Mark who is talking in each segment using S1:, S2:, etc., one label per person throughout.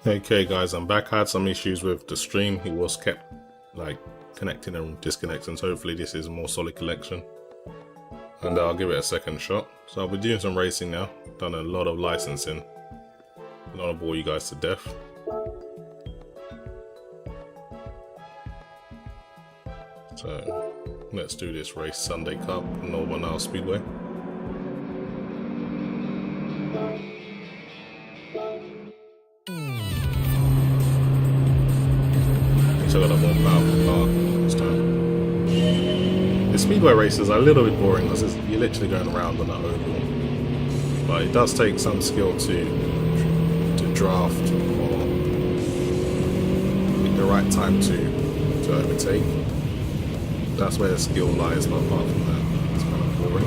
S1: Okay guys, I'm back. I had some issues with the stream. It was kept like connecting and disconnecting, so hopefully this is a more solid collection. And I'll give it a second shot. So I'll be doing some racing now. Done a lot of licensing. I don't want to bore you guys to death. So let's do this race. Sunday Cup, Northern Isle Speedway. So I got a more powerful car this time. The speedway races are a little bit boring because you're literally going around on an oval. But it does take some skill to draft or pick the right time to overtake. That's where the skill lies, but apart from that, it's kind of boring.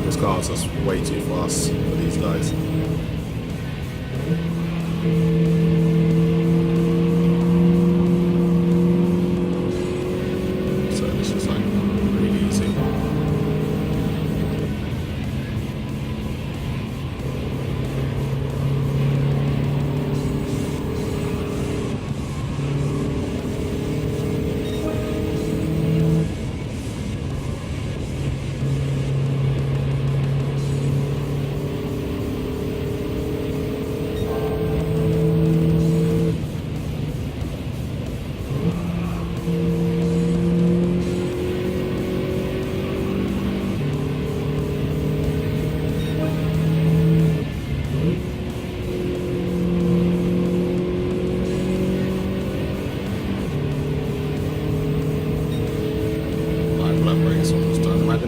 S1: This car's just way too fast for these guys.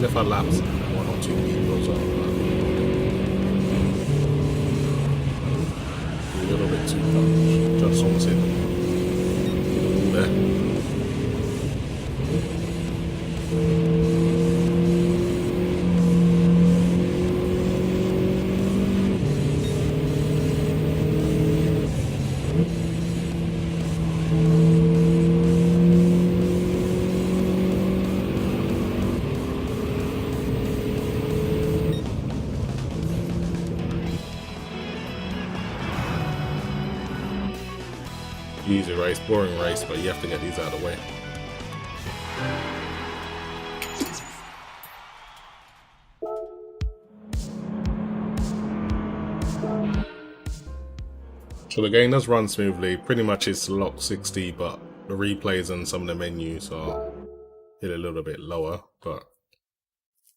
S1: If I lapse 1 or 2 people or something, a little bit too much, just almost hit the wall there. Easy race, boring race, but you have to get these out of the way. So the game does run smoothly. Pretty much it's locked 60, but the replays and some of the menus are hit a little bit lower, but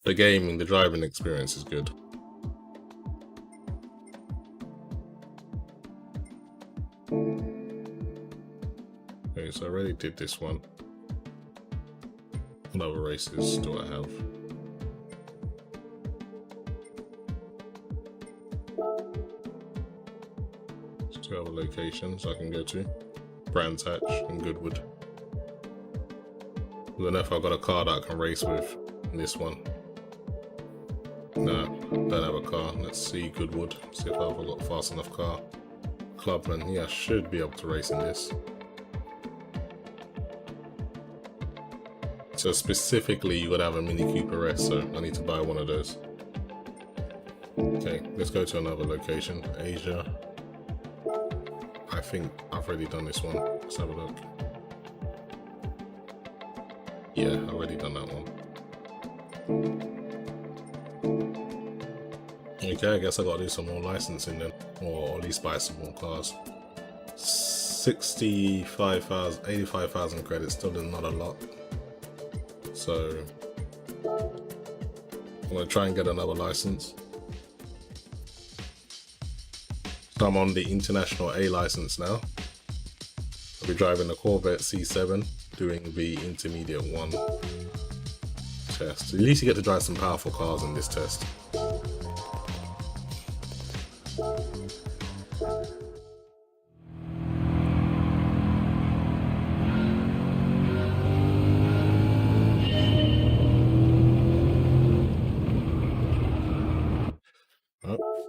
S1: the gaming, the driving experience is good. Okay, so I already did this one. What other races do I have? Two other locations I can go to. Brands Hatch and Goodwood. I don't know if I've got a car that I can race with in this one. No, don't have a car. Let's see Goodwood. See if I've got a fast enough car. Clubman, yeah, I should be able to race in this. So specifically, you gotta have a Mini Cooper S, so I need to buy one of those. Okay, let's go to another location, Asia. I think I've already done this one. Let's have a look. Yeah, I've already done that one. Okay, I guess I gotta do some more licensing then, or at least buy some more cars. 65,000, 85,000 credits, still not a lot. So I'm going to try and get another license. So I'm on the International A license now. I'll be driving the Corvette C7, doing the Intermediate 1 test. At least you get to drive some powerful cars in this test.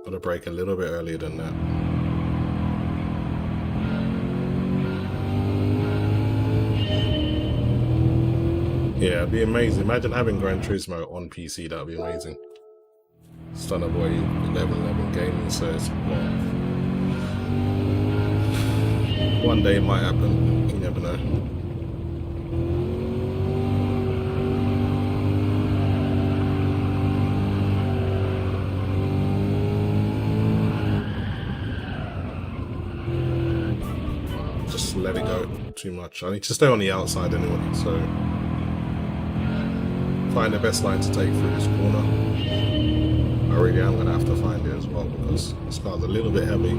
S1: Gotta brake a little bit earlier than that. Yeah, it'd be amazing. Imagine having Gran Turismo on PC, that'd be amazing. Son of boy 1111 gaming, so it's one day it might happen, you never know. Just let it go too much. I need to stay on the outside anyway, so find the best line to take through this corner. I really am going to have to find it as well because this car's a little bit heavy.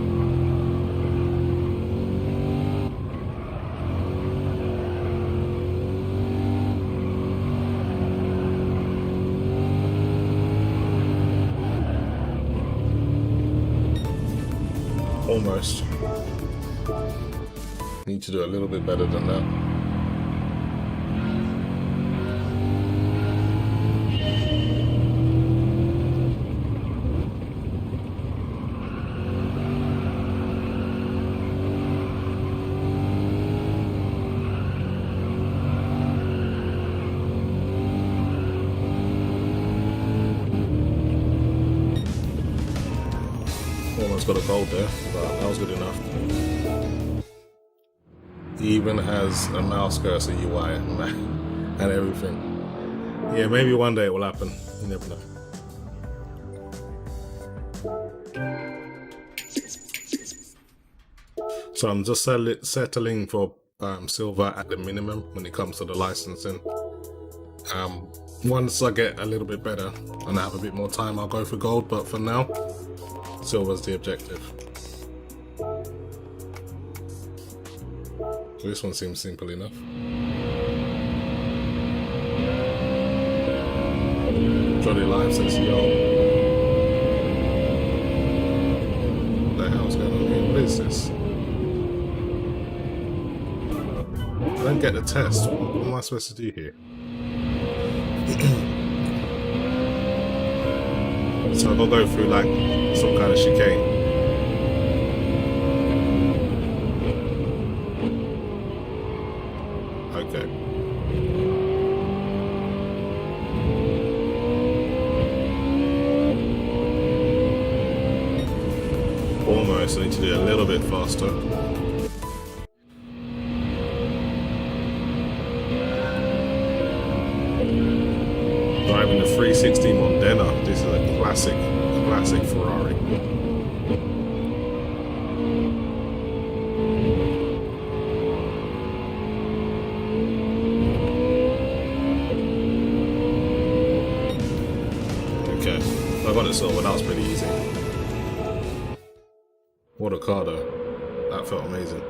S1: Almost. Need to do a little bit better than that. Almost got a gold there, but that was good enough. He even has a mouse cursor UI and everything. Yeah, maybe one day it will happen. You never know. So I'm just settling for silver at the minimum when it comes to the licensing. Once I get a little bit better and I have a bit more time, I'll go for gold, but for now, silver's the objective. So this one seems simple enough. Jolly Live says, yo. What the hell's going on here? What is this? I don't get the test. What am I supposed to do here? So I'll go through like some kind of chicane. Okay. Almost. I need to do it a little bit faster. Driving the 360 Modena. This is a classic Ferrari. I got it silver, that was pretty easy. What a car though. That felt amazing.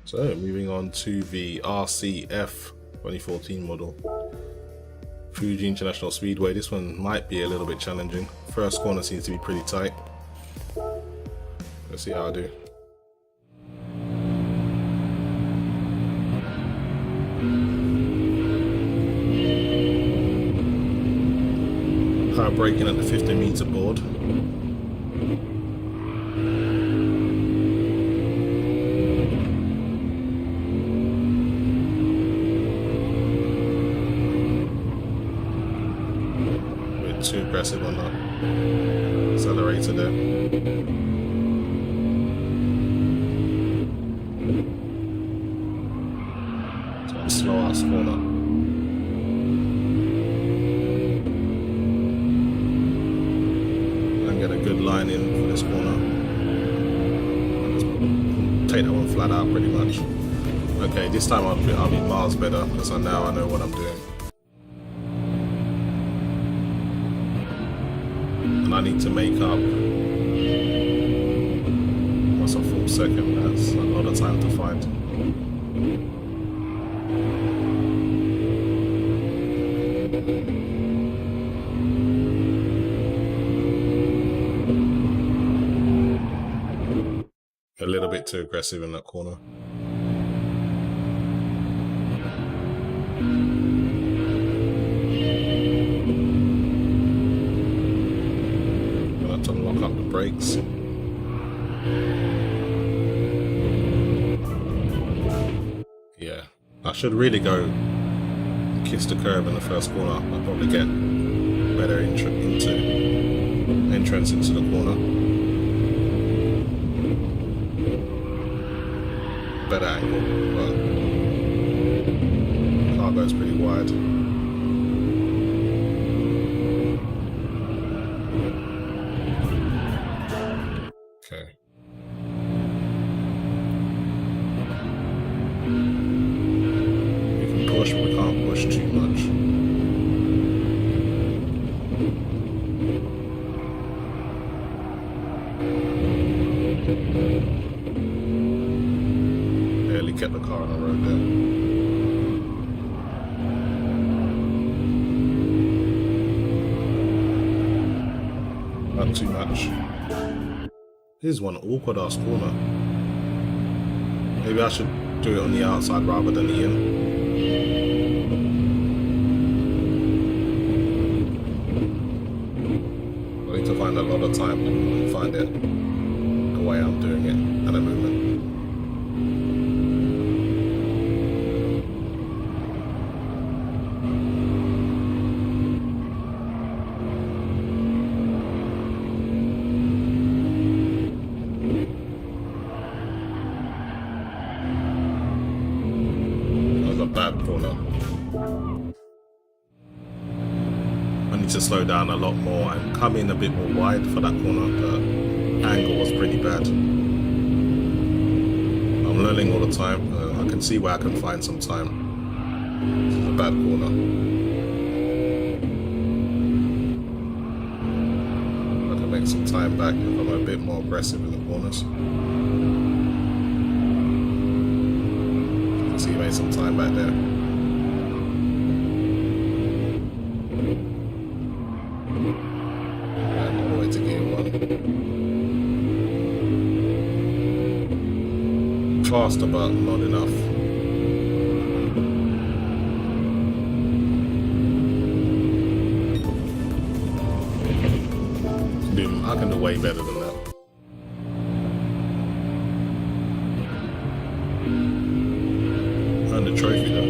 S1: So moving on to the RCF 2014 model. Fuji International Speedway. This one might be a little bit challenging. First corner seems to be pretty tight. Let's see how I do. Hard braking at the 50-meter board. A bit too aggressive on that accelerator there. Slow ass corner. And get a good line in for this corner. Just take that one flat out pretty much. Okay, this time I'll be miles better because now I know what I'm doing. And I need to make up. What's a full second? That's a lot of time to find. A little bit too aggressive in that corner. Gonna have to lock up the brakes. I should really go kiss the curb in the first corner. I'll probably get better entrance into the corner. Better angle, but the car goes pretty wide. Okay. We can push, but we can't push too much. Barely kept the car on the road there. Not too much. This is one awkward ass corner. Maybe I should do it on the outside rather than the in. I need to find a lot of time and find it the way I'm doing it at the moment. Bad corner. I need to slow down a lot more and come in a bit more wide for that corner. The angle was pretty bad. I'm learning all the time. I can see where I can find some time. This is a bad corner. I can make some time back if I'm a bit more aggressive in the corners. So you made some time back there. And all the way to gear 1. Faster, but not enough. I can do way better than that. The trophy though.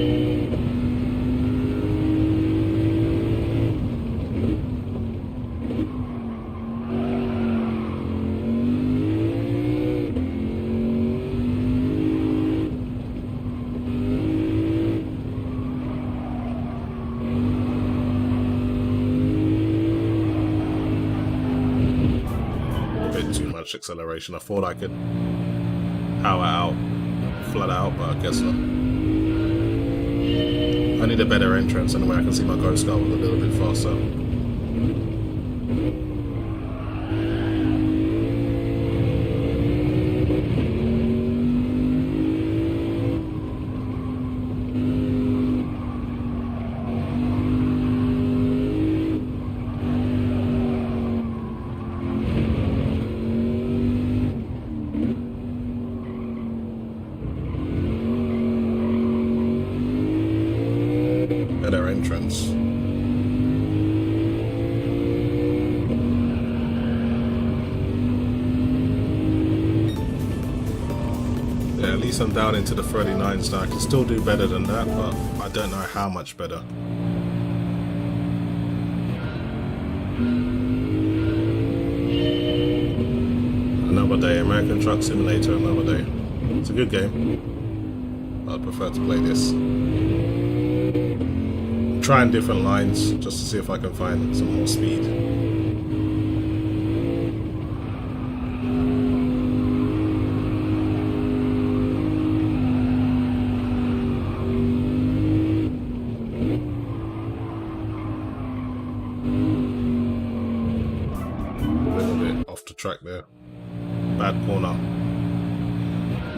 S1: A bit too much acceleration. I thought I could power out, flat out, but I guess not. I need a better entrance anyway. I can see my ghost car with a little bit faster. Better entrance. Yeah, at least I'm down into the 39s now. I can still do better than that, but I don't know how much better. Another day, American Truck Simulator, another day. It's a good game. I'd prefer to play this. Trying different lines just to see if I can find some more speed. A little bit off the track there. Bad corner.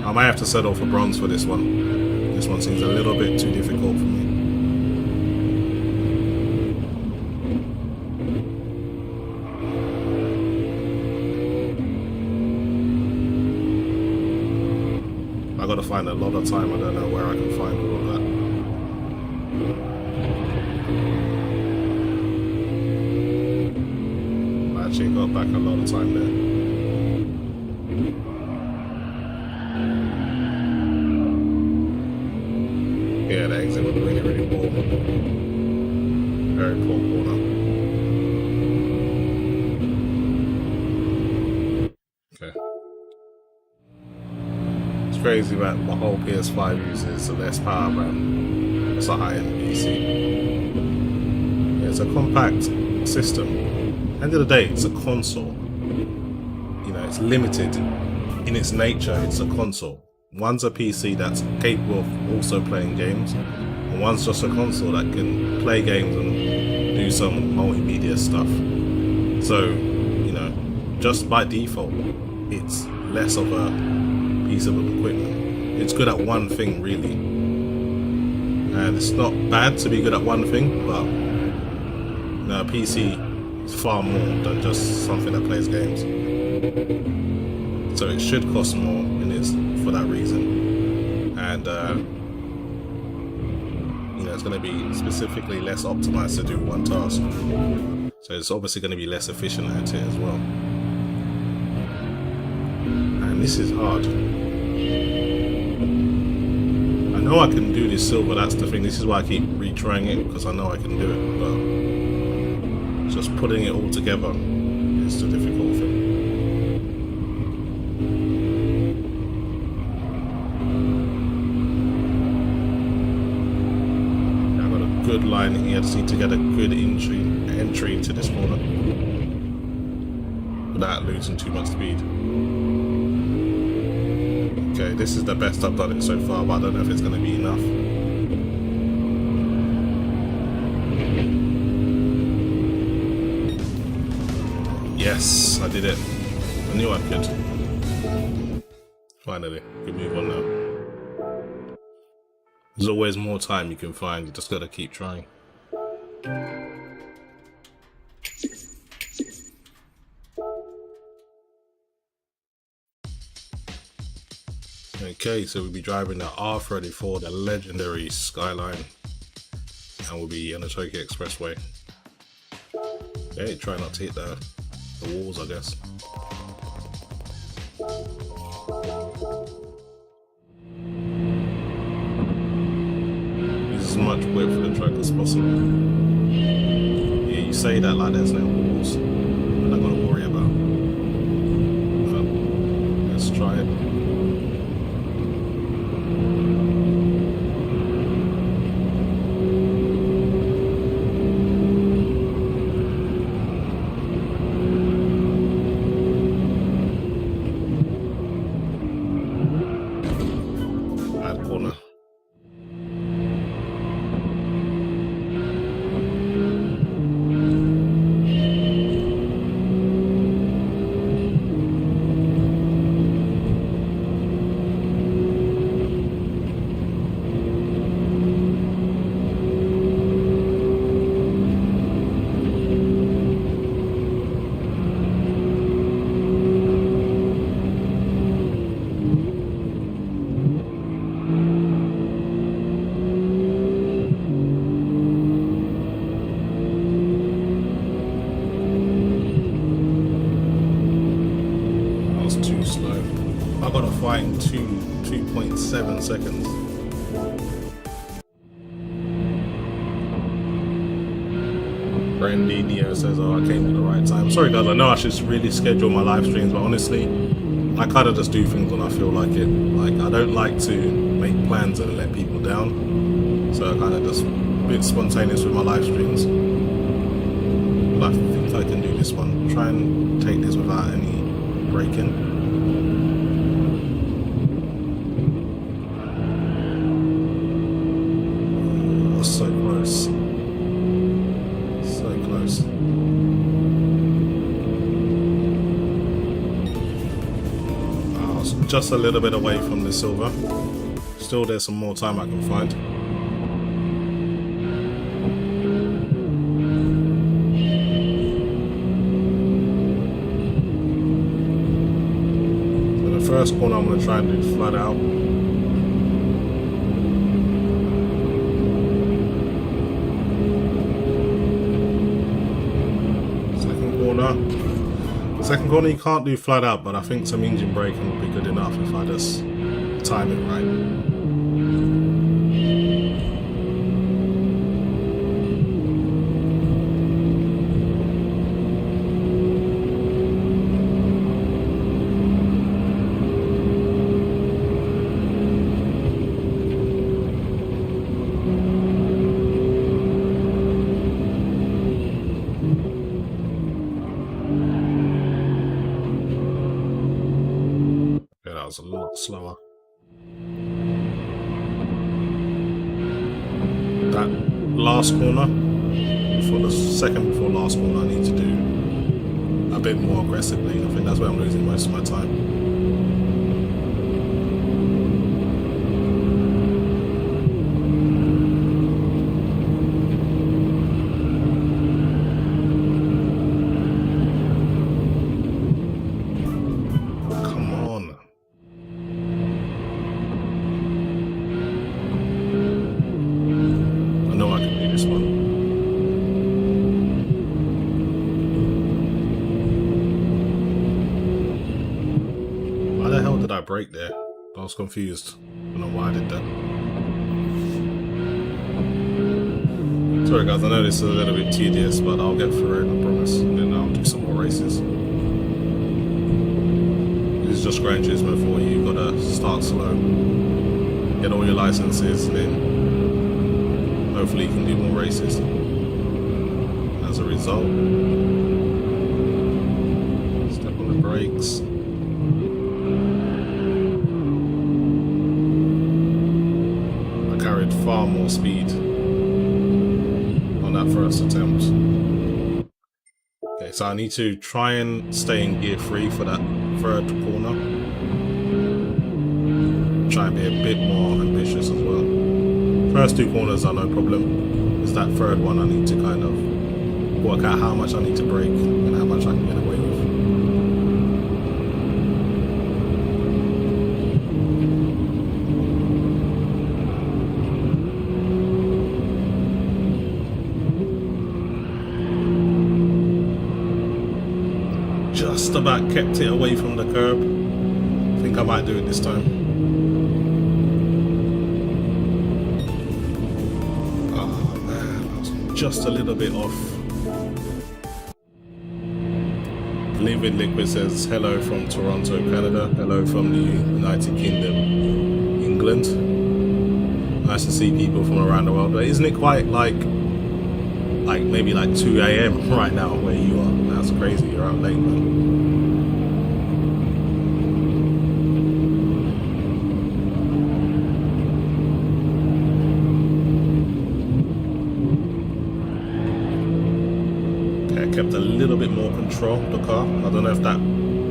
S1: I might have to settle for bronze for this one. This one seems a little bit too difficult for me. I gotta find a lot of time. I don't know where I can find all of that. I actually got back a lot of time there. Yeah, the exit was really, really poor. Very poor corner. Okay. It's crazy that my whole PS5 uses less power than it's a high-end PC. Yeah, it's a compact system. End of the day, it's a console. You know, it's limited in its nature. It's a console. One's a PC that's capable of also playing games, and one's just a console that can play games and do some multimedia stuff. So, you know, just by default, it's less of a piece of equipment. It's good at one thing, really. And it's not bad to be good at one thing, but you know, a PC is far more than just something that plays games. So it should cost more, and it's for that reason. And you know, it's going to be specifically less optimized to do one task. So it's obviously going to be less efficient at it as well. And this is hard. I know I can do this silver, that's the thing. This is why I keep retrying it, because I know I can do it. But just putting it all together is the difficult thing. Good line here. I just need to get a good entry into this corner without losing too much speed. Okay, this is the best I've done it so far, but I don't know if it's going to be enough. Yes, I did it. I knew I could. Finally, good move on now. There's always more time you can find, you just gotta keep trying. Okay, so we'll be driving the R34, the legendary Skyline, and we'll be on the Tokyo Expressway. Okay, try not to hit the walls, I guess. As much width for the track as possible. Yeah, you say that like there's no walls that I've got to worry about. But let's try it. Bad corner. I got a fine 2.7 seconds. Brandy Neo says, oh, I came at the right time. Sorry guys, I know I should really schedule my live streams, but honestly, I kind of just do things when I feel like it. Like, I don't like to make plans and let people down. So I kind of just a bit spontaneous with my live streams. But I think I can do this one. Try and take this without any breaking. So close. So close. I was just a little bit away from the silver. Still, there's some more time I can find. So the first corner I'm going to try and do flat out. Second corner you can't do flat out, but I think some engine braking will be good enough if I just time it right. was a lot slower. That last corner, before the second before last corner, I need to do a bit more aggressively. I think that's where I'm losing most of my time. Break there. I was confused. I don't know why I did that. Sorry guys, I know this is a little bit tedious, but I'll get through it, I promise. And then I'll do some more races. This is just Gran Turismo for you. You've got to start slow, get all your licenses, and then hopefully you can do more races. As a result, step on the brakes. Far more speed on that first attempt. Okay, so I need to try and stay in gear 3 for that third corner. Try and be a bit more ambitious as well. First 2 corners are no problem. It's that third one I need to kind of work out how much I need to brake and how much I can get away with. Just about kept it away from the curb. I think I might do it this time. Oh man, I was just a little bit off. Liquid Liquid says hello from Toronto, Canada. Hello from the United Kingdom, England. Nice to see people from around the world. But isn't it quite like maybe like 2 AM right now where you are? That's crazy. You're out late, man. Kept a little bit more control of the car. I don't know if that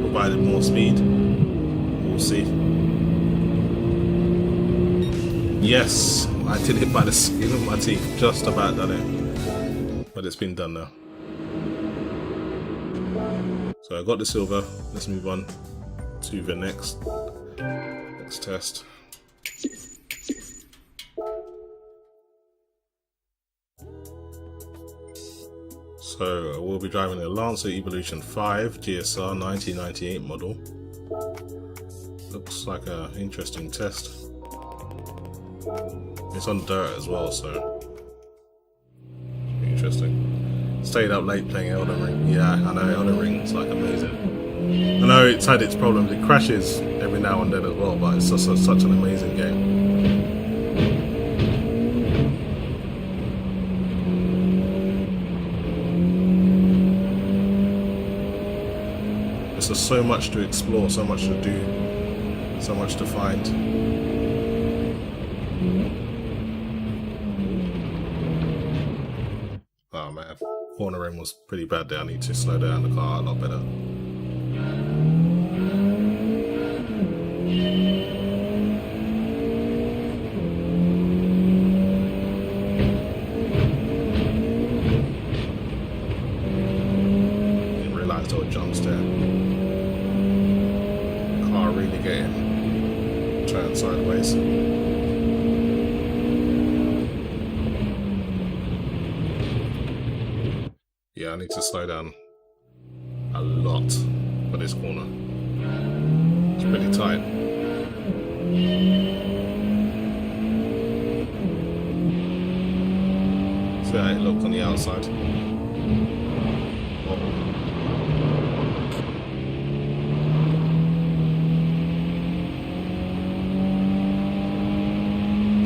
S1: provided more speed. We'll see. Yes, I did it by the skin of my teeth. Just about done it. But it's been done now. So I got the silver. Let's move on to the next test. So we'll be driving the Lancer Evolution 5 GSR 1998 model. Looks like an interesting test. It's on dirt as well, so interesting. Stayed up late playing Elden Ring. Yeah, I know Elden Ring is like amazing. I know it's had its problems. It crashes every now and then as well, but it's just such an amazing game. There's so much to explore, so much to do, so much to find. Oh man, cornering was pretty bad there. I need to slow down the car a lot better. Didn't realise there were jumps there. Really getting turned sideways. Yeah, I need to slow down a lot for this corner. It's pretty tight. See how it looked on the outside.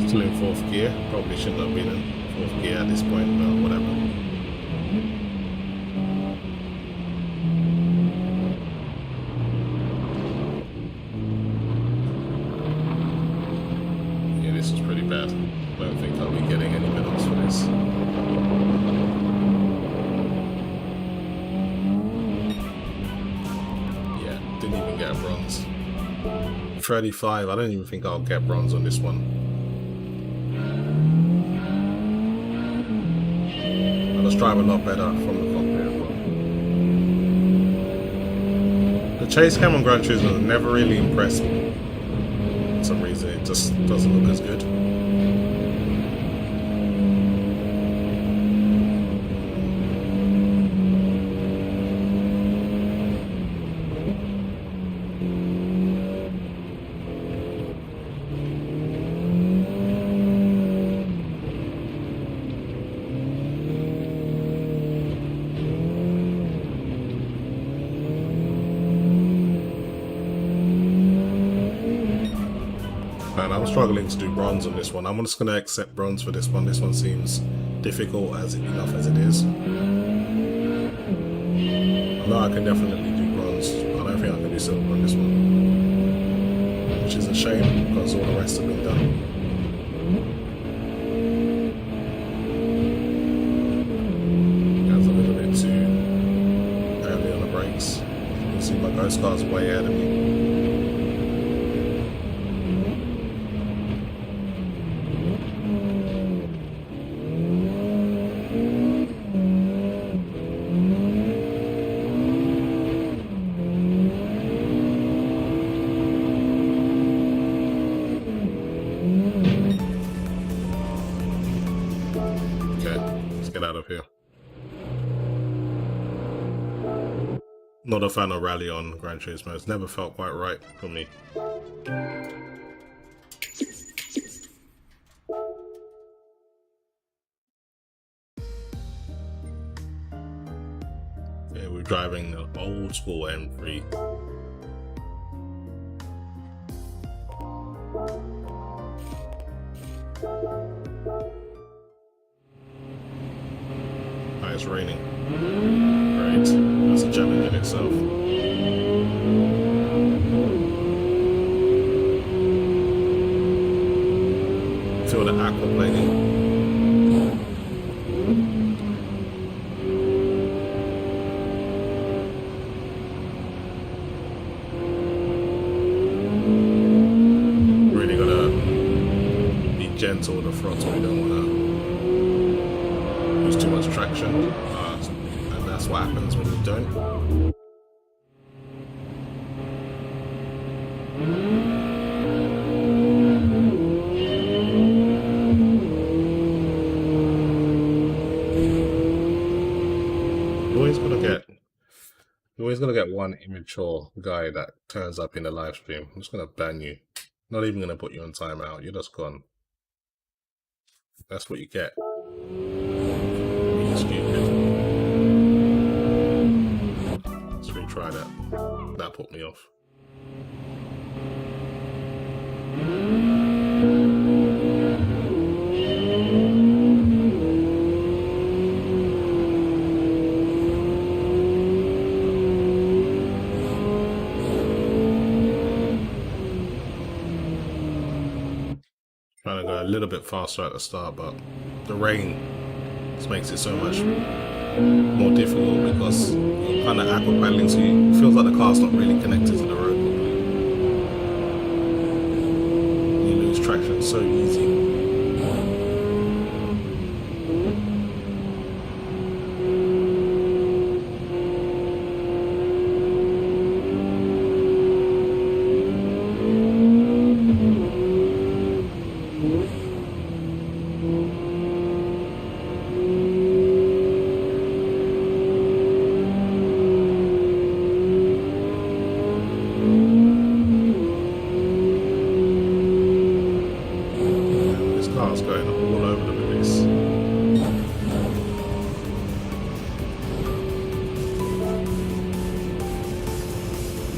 S1: Still in 4th gear, probably shouldn't have been in 4th gear at this point, but whatever. is. Yeah, didn't even get a bronze. 35, I don't even think I'll get bronze on this one. I just drive a lot better from the cockpit as well. The chase cam on Gran Turismo never really impressed me. For some reason it just doesn't look as good. I'm struggling to do bronze on this one. I'm just going to accept bronze for this one. This one seems difficult enough as it is. I know I can definitely do bronze. I don't think I can do silver on this one, which is a shame because all the rest have been done. That's a little bit too early on the brakes. You can see my ghost car's way ahead of me. Out of here. Not a fan of rally on Gran Turismo. It's never felt quite right for me. Yeah, we're driving the old school M3. It's raining. Great. That's a challenge in itself. Feel the aquaplaning. Really gotta be gentle with the throttle. We don't wanna too much traction, and that's what happens when you don't. You're always gonna get one immature guy that turns up in the live stream. I'm just gonna ban you. Not even gonna put you on timeout. You're just gone. That's what you get. Stupid. Let's retry that. That put me off. Trying to go a little bit faster at the start, but the rain makes it so much more difficult because you're kind of aquapaddling, so it feels like the car's not really connected to the road. You lose traction so easy.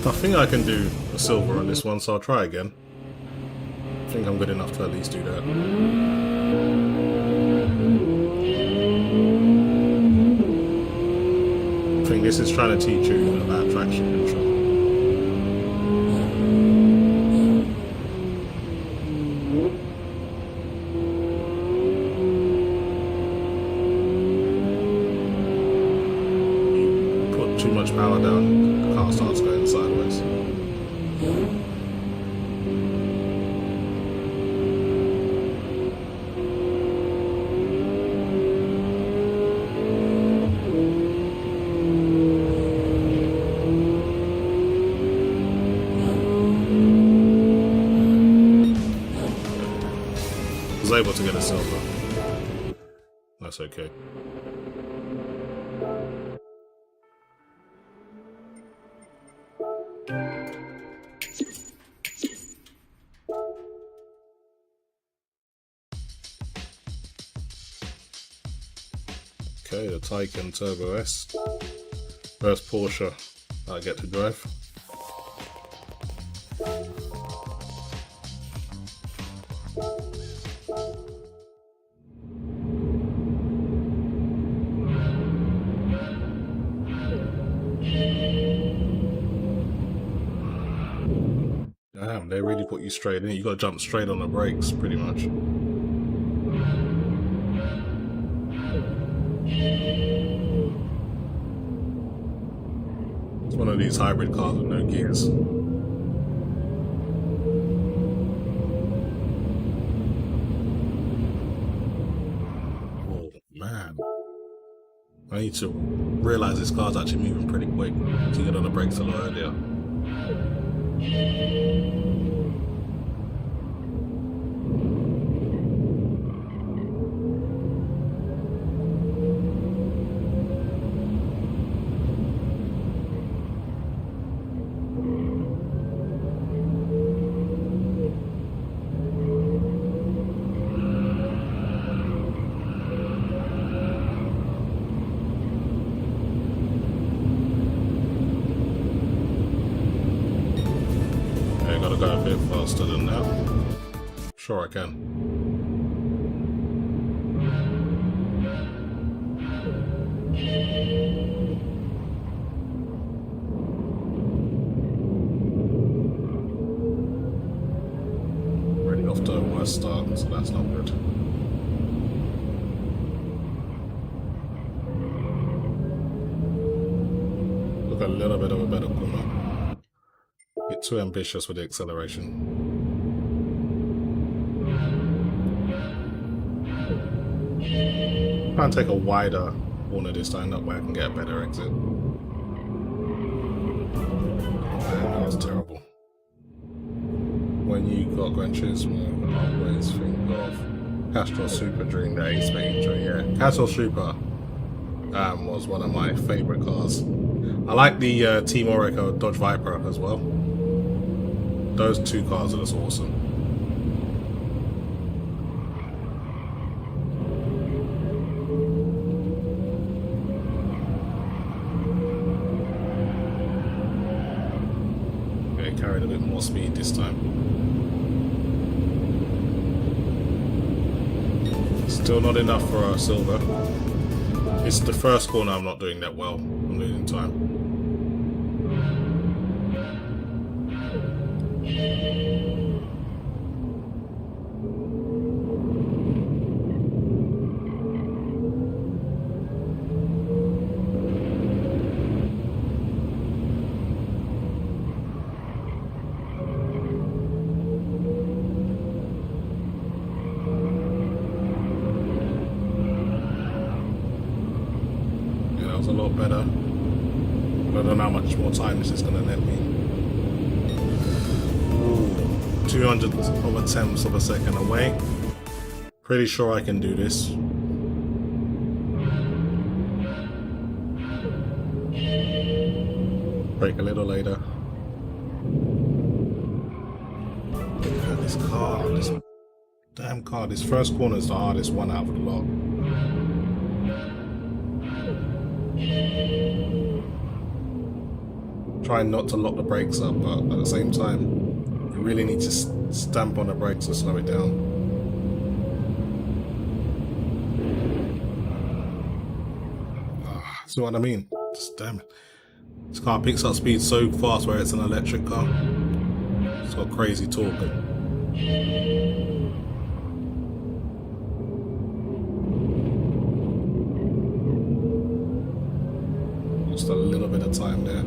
S1: I think I can do a silver on this one, so I'll try again. I think I'm good enough to at least do that. I think this is trying to teach you about traction control. too much power down, the car starts going sideways. Was able to get a silver. That's okay. Okay, the Taycan Turbo S. First Porsche I get to drive. Damn, they really put you straight in. You gotta jump straight on the brakes, pretty much. It's one of these hybrid cars with no gears. Oh man. I need to realize this car's actually moving pretty quick to get on the brakes a lot earlier. Go a bit faster than that. Sure I can. Already off to a worse start, so that's not good. Look a little bit of a better corner. Bit too ambitious with the acceleration. Try and take a wider corner this time, that way I can get a better exit. Man, that was terrible. When you got Gran Turismo, I always think of Castrol Super during the Ace intro. Yeah, Castrol Super was one of my favourite cars. I like the Team Orica Dodge Viper as well. Those two cars are just awesome. Okay, carried a bit more speed this time. Still not enough for a silver. It's the first corner I'm not doing that well. I'm losing time. A lot better. But I don't know how much more time this is going to let me. Ooh, 200/10ths of a second away. Pretty sure I can do this. Brake a little later. Look at this car. This damn car. This first corner is the hardest one out of the lot. Trying not to lock the brakes up, but at the same time, you really need to stamp on the brakes to slow it down. See what I mean? Just damn it. This car picks up speed so fast where it's an electric car. It's got crazy torque. Just a little bit bit of time there.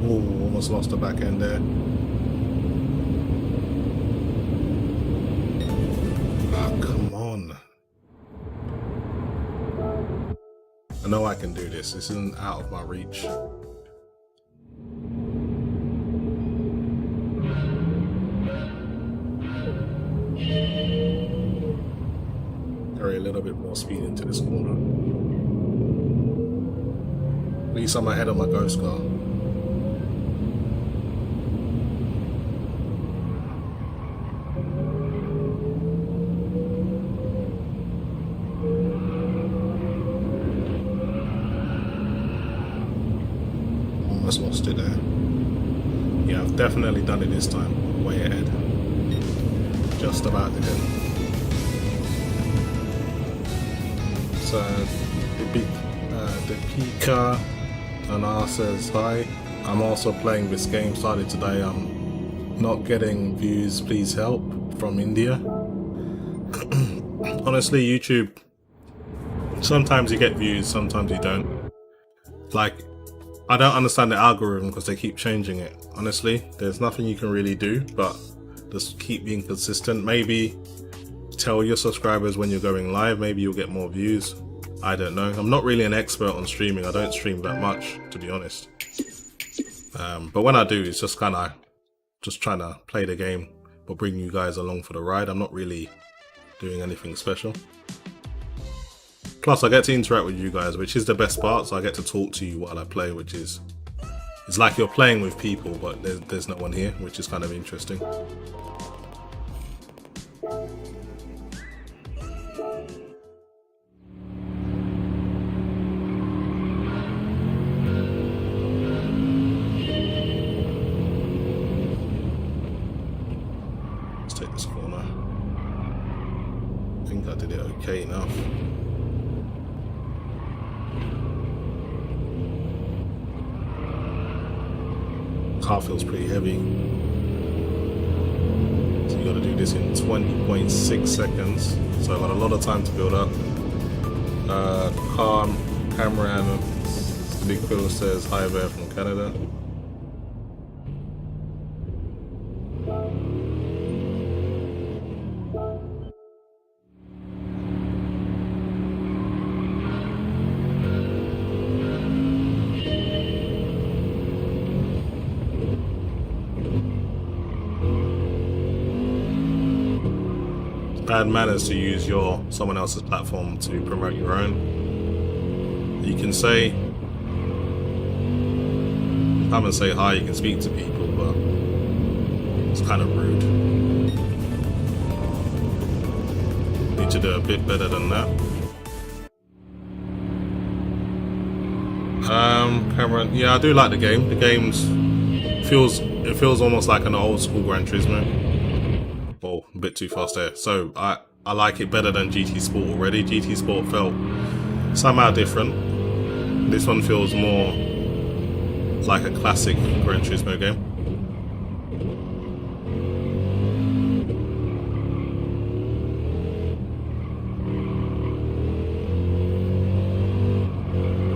S1: Oh, almost lost the back end there. Ah, come on. I know I can do this. This isn't out of my reach. Carry a little bit more speed into this corner. At least I'm ahead of my ghost car. Almost lost it there. Yeah, I've definitely done it this time. Way ahead. Just about to hit. So the Pika and says hi. I'm also playing this game. Started today. I'm not getting views. Please help from India. Honestly, YouTube. Sometimes you get views. Sometimes you don't. Like, I don't understand the algorithm because they keep changing it. Honestly, there's nothing you can really do but just keep being consistent. Maybe tell your subscribers when you're going live. Maybe you'll get more views. I don't know. I'm not really an expert on streaming. I don't stream that much, to be honest. But when I do, it's just kind of just trying to play the game but bring you guys along for the ride. I'm not really doing anything special. Plus, I get to interact with you guys, which is the best part. So I get to talk to you while I play, which is, it's like you're playing with people, but there's no one here, which is kind of interesting. Let's take this corner. I think I did it okay enough. Car feels pretty heavy, so you got to do this in 20.6 seconds. So I've got a lot of time to build up. Cameron, the big Quill says hi there from Canada. Bad manners to use someone else's platform to promote your own. You can say, come and say hi, you can speak to people, but it's kind of rude. Need to do a bit better than that. Cameron, yeah, I do like the game. The game's feels almost like an old school Gran Turismo. Oh, a bit too fast there. So I like it better than GT Sport already. GT Sport felt somehow different. This one feels more like a classic Gran Turismo game.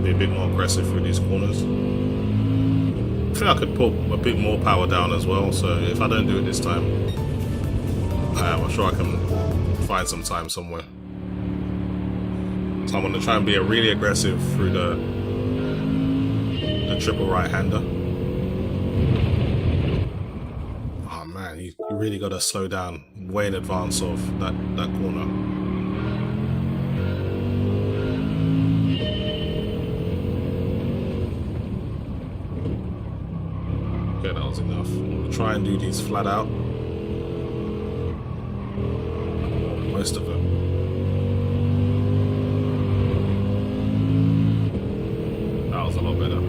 S1: Be a bit more aggressive through these corners. I think I could put a bit more power down as well, so if I don't do it this time, I'm sure I can find some time somewhere. So I'm going to try and be really aggressive through the triple right-hander. Oh man, you really got to slow down way in advance of that corner. Okay, that was enough. We'll try and do these flat out. Most of them. That was a lot better.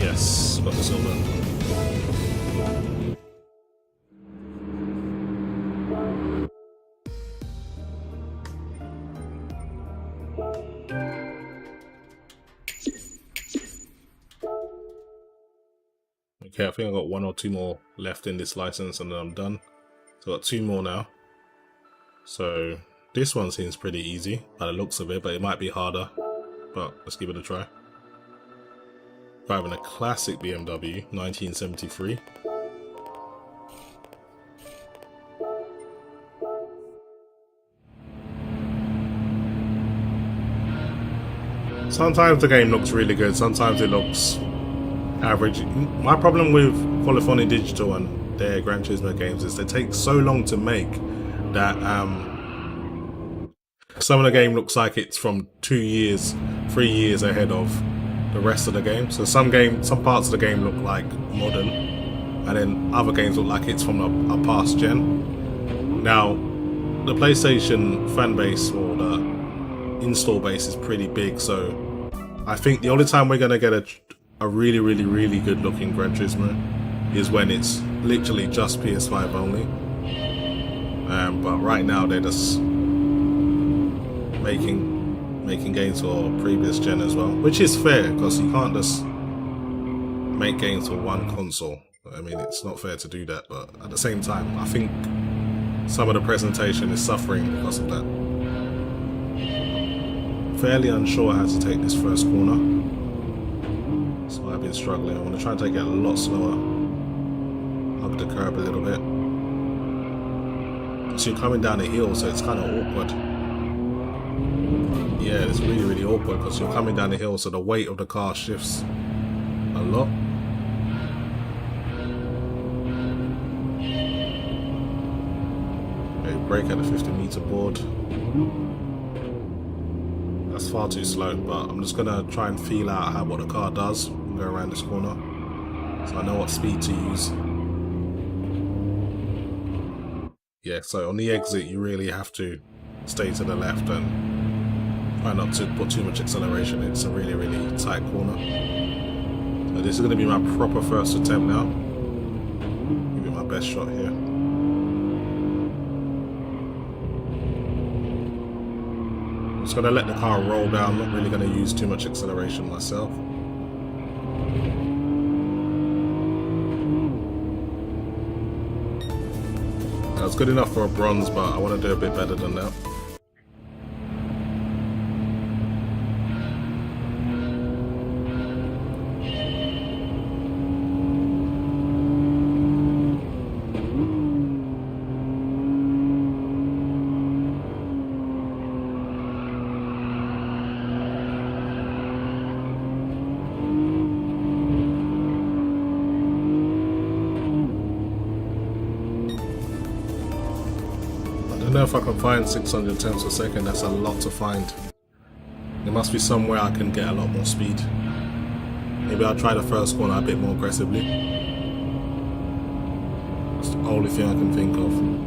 S1: Yes, got the silver. Okay, I think I've got 1 or 2 more left in this license and then I'm done. So I've got 2 more now. So this one seems pretty easy by the looks of it, but it might be harder. But let's give it a try. Driving a classic BMW 1973. Sometimes the game looks really good, sometimes it looks average. My problem with Polyphony Digital and their Gran Turismo games is they take so long to make that some of the game looks like it's from 2 years, 3 years ahead of the rest of the game. So some parts of the game look like modern, and then other games look like it's from a past gen. Now, the PlayStation fan base or the install base is pretty big, so I think the only time we're gonna get a really good looking Gran Turismo is when it's literally just PS5 only. But right now they're just making games for previous gen as well, which is fair because you can't just make games for one console. I mean, it's not fair to do that, but at the same time, I think some of the presentation is suffering because of that. Fairly unsure how to take this first corner, so I've been struggling. I want to try and take it a lot slower, hug the curb a little bit. So you're coming down a hill, so it's kind of awkward. Yeah, it's really awkward because you're coming down the hill, so the weight of the car shifts a lot. Okay, brake at the 50-meter board. That's far too slow, but I'm just gonna try and feel out what the car does and go around this corner, so I know what speed to use. Yeah, so on the exit you really have to stay to the left and try not to put too much acceleration. It's a really tight corner. So this is gonna be my proper first attempt now. Give it my best shot here. Just gonna let the car roll down, not really gonna use too much acceleration myself. That's good enough for a bronze, but I want to do a bit better than that. I don't know if I can find 600 turns per second. That's a lot to find. There must be somewhere I can get a lot more speed. Maybe I'll try the first corner a bit more aggressively. That's the only thing I can think of.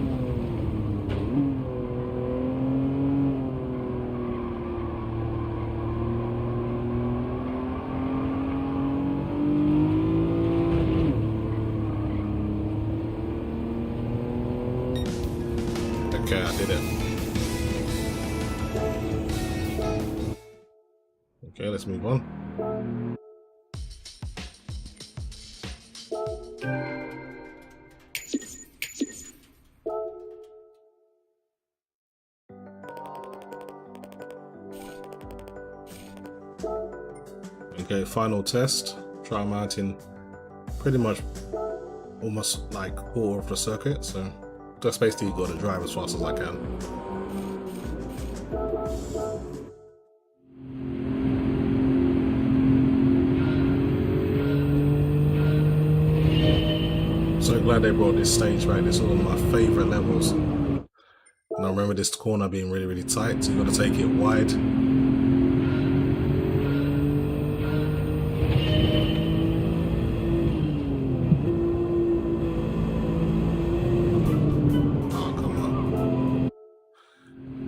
S1: Okay, I did it. Okay, let's move on. Okay, final test. Try mounting pretty much almost like quarter of the circuit, so just basically got to drive as fast as I can. So glad they brought this stage right. This was one of my favourite levels. And I remember this corner being really tight, so you got to take it wide.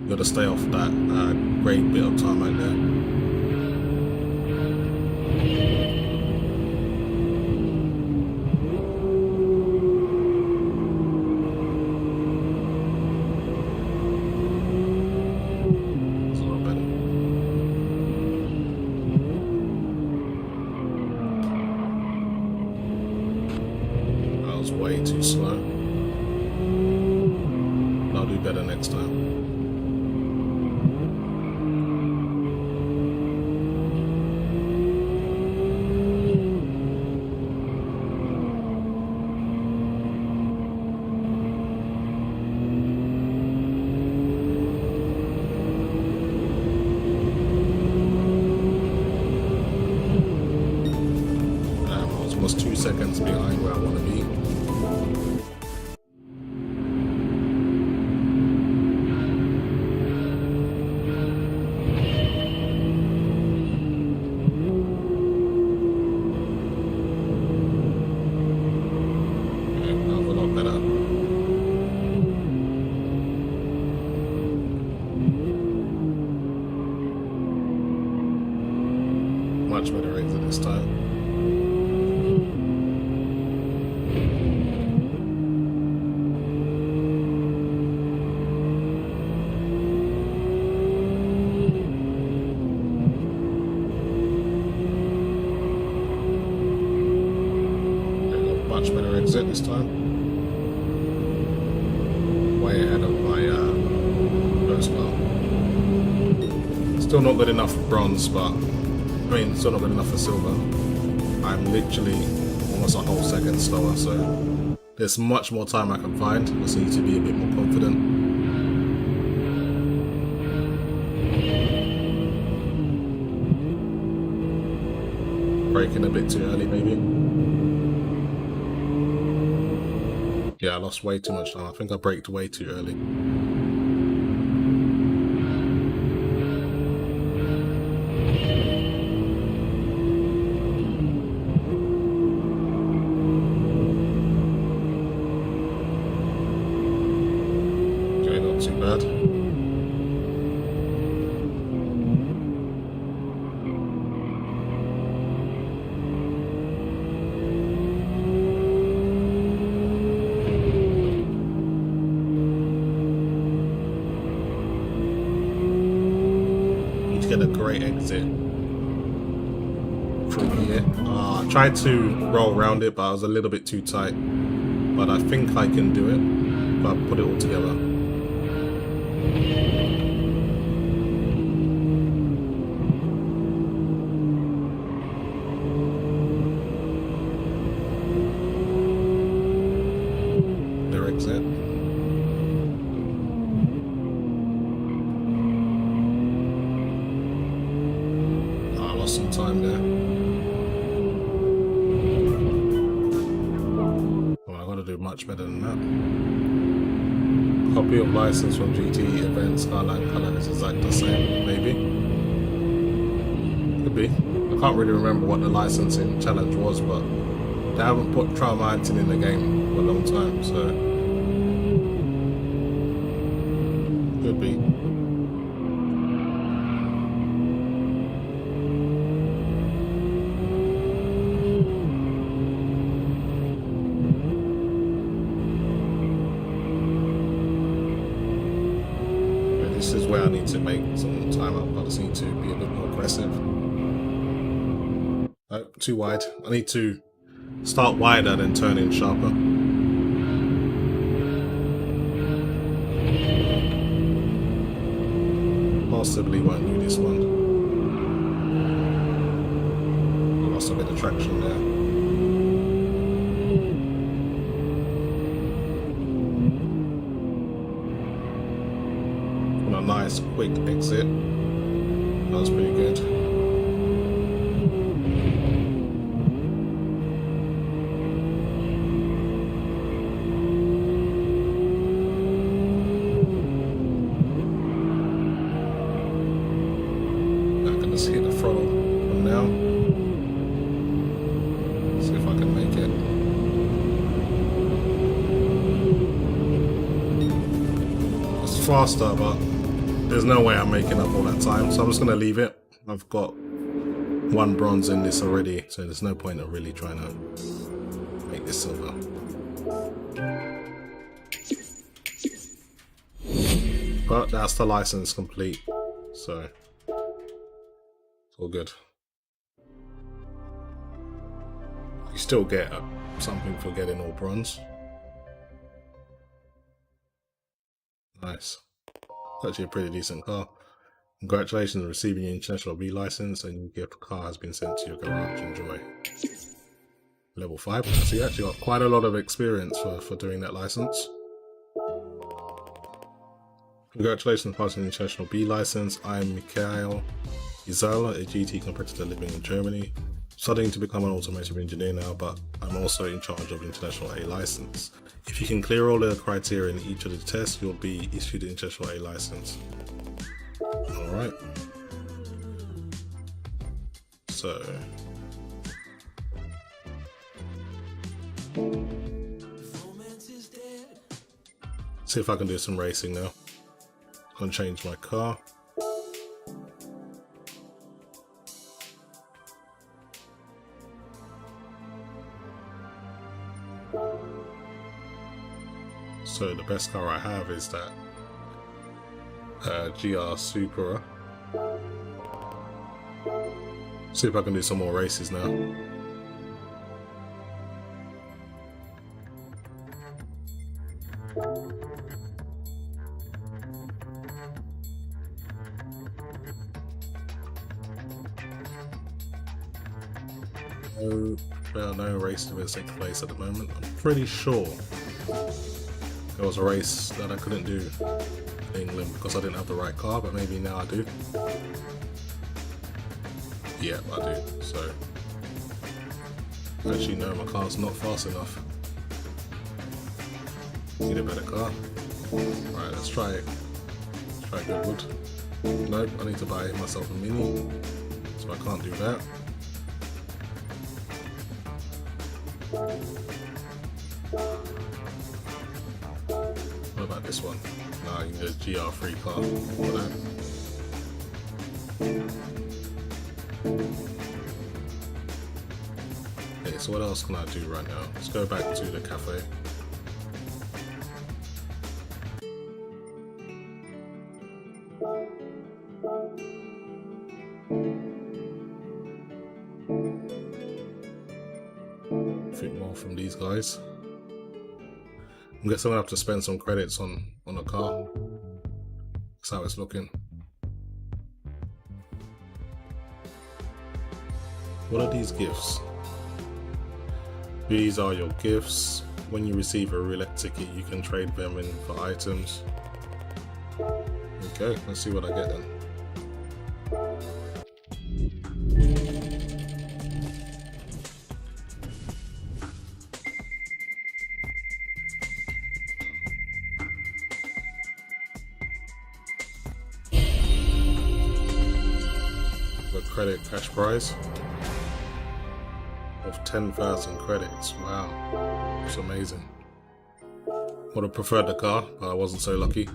S1: Got to stay off that great bit of time right there. It's a lot better. behind where I want to be. Much better exit this time. Much better exit this time. Way ahead of my first car. Still not good enough for bronze, but still not good enough for silver. I'm literally almost a whole second slower, so there's much more time I can find. I just need to be a bit more confident. Braking a bit too early, maybe. Yeah, I lost way too much time. I think I braked way too early. Get a great exit from here. I tried to roll around it, but I was a little bit too tight. But I think I can do it if I put it all together. Their exit. Some time there. Well, I gotta do much better than that. Copy of license from GT events, Skyline color is exactly the same, maybe. Could be. I can't really remember what the licensing challenge was, but they haven't put trial mounting in the game for a long time, so could be. This is where I need to make some time up. I just need to be a bit more aggressive. Oh, too wide. I need to start wider then turn in sharper. Possibly won't do this one. I lost a bit of traction there. Nice quick exit. That was pretty good. I can just hit the throttle from now. See if I can make it. It's faster, but there's no way I'm making up all that time, so I'm just going to leave it. I've got one bronze in this already, so there's no point of really trying to make this silver. But that's the license complete, so it's all good. You still get something for getting all bronze. Nice. Actually a pretty decent car. Congratulations on receiving your International B license, and your gift car has been sent to your garage. Enjoy. Level 5. So you actually got quite a lot of experience for doing that license. Congratulations on passing the International B license. I'm Mikhail Izala, a GT competitor living in Germany. studying to become an automotive engineer now, but I'm also in charge of International A license. If you can clear all the criteria in each of the tests, you'll be issued an International A license. Alright. So see if I can do some racing now. I'm gonna change my car. So the best car I have is that GR Supra. See if I can do some more races now. No race to take place at the moment. I'm pretty sure there was a race that I couldn't do in England because I didn't have the right car, but maybe now I do. Yeah, I do. So actually no, my car's not fast enough. Need a better car. Right, let's try it. Let's try Goodwood. Nope, I need to buy myself a Mini, so I can't do that. What about this one? Nah, you can get a GR3 car for that. Okay, so what else can I do right now? Let's go back to the cafe. From these guys. I'm guessing I'm gonna have to spend some credits on a car. That's how it's looking. What are these gifts? These are your gifts. When you receive a roulette ticket, you can trade them in for items. Okay, let's see what I get then. Credit cash prize of 10,000 credits. Wow, that's amazing. Would have preferred the car, but I wasn't so lucky.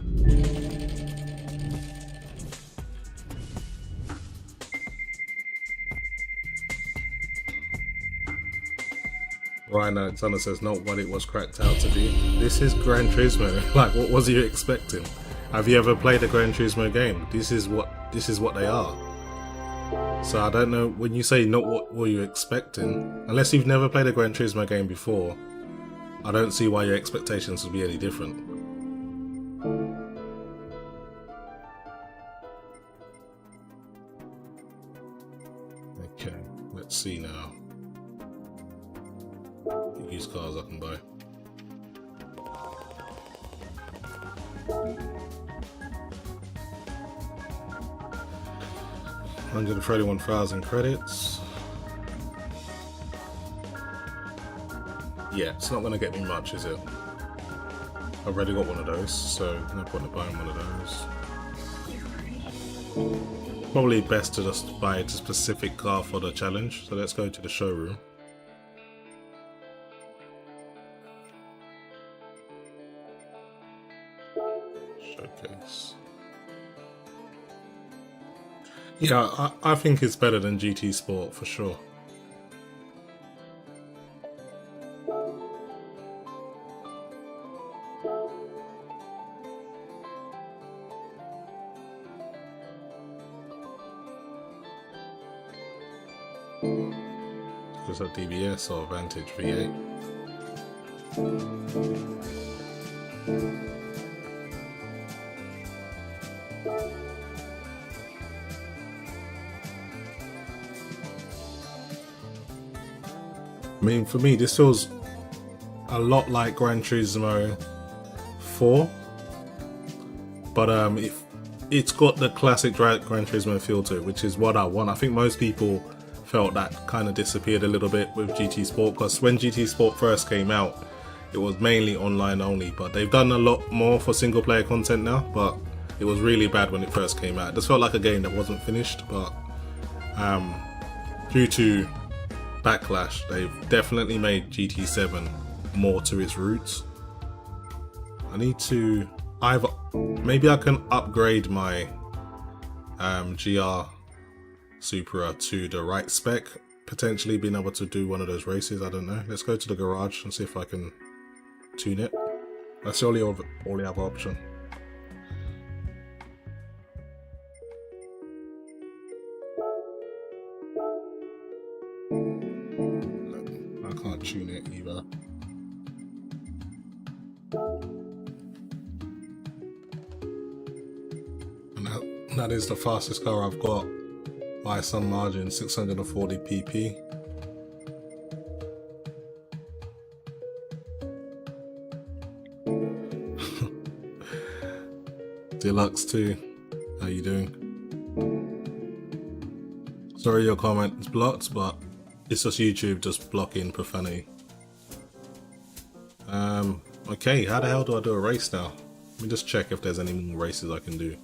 S1: Ryan Alexander says not what it was cracked out to be. This is Gran Turismo. Like, what was you expecting? Have you ever played a Gran Turismo game? This is what they are. So I don't know, when you say not what were you expecting, unless you've never played a Gran Turismo game before, I don't see why your expectations would be any different. Okay, let's see now. Used cars I can buy. $131,000 credits. Yeah, it's not going to get me much, is it? I've already got one of those, so no point in buying one of those. Probably best to just buy a specific car for the challenge. So let's go to the showroom. Showcase. Yeah, I think it's better than GT Sport for sure. Just a DBS or Vantage V8. I mean, for me, this feels a lot like Gran Turismo 4, but it's got the classic Gran Turismo feel to it, which is what I want. I think most people felt that kind of disappeared a little bit with GT Sport, because when GT Sport first came out, it was mainly online only, but they've done a lot more for single player content now, but it was really bad when it first came out. It just felt like a game that wasn't finished, but due to backlash, they've definitely made GT7 more to its roots. I need to maybe I can upgrade my GR Supra to the right spec, potentially being able to do one of those races. I don't know. Let's go to the garage and see if I can tune it. That's the only other option. I can't tune it either. And that is the fastest car I've got by some margin, 640 pp. Deluxe 2, how you doing? Sorry your comment is blocked, but it's just YouTube just blocking profanity. Okay, how the hell do I do a race now? Let me just check if there's any more races I can do.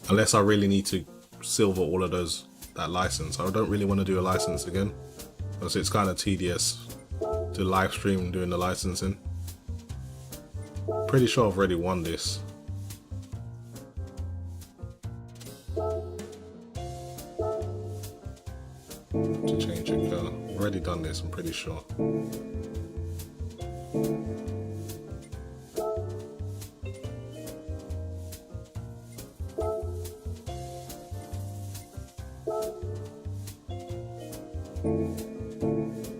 S1: Unless I really need to silver all of that license. I don't really want to do a license again, because it's kind of tedious to live stream doing the licensing. Pretty sure I've already won this. To change your car. I've already done this, I'm pretty sure.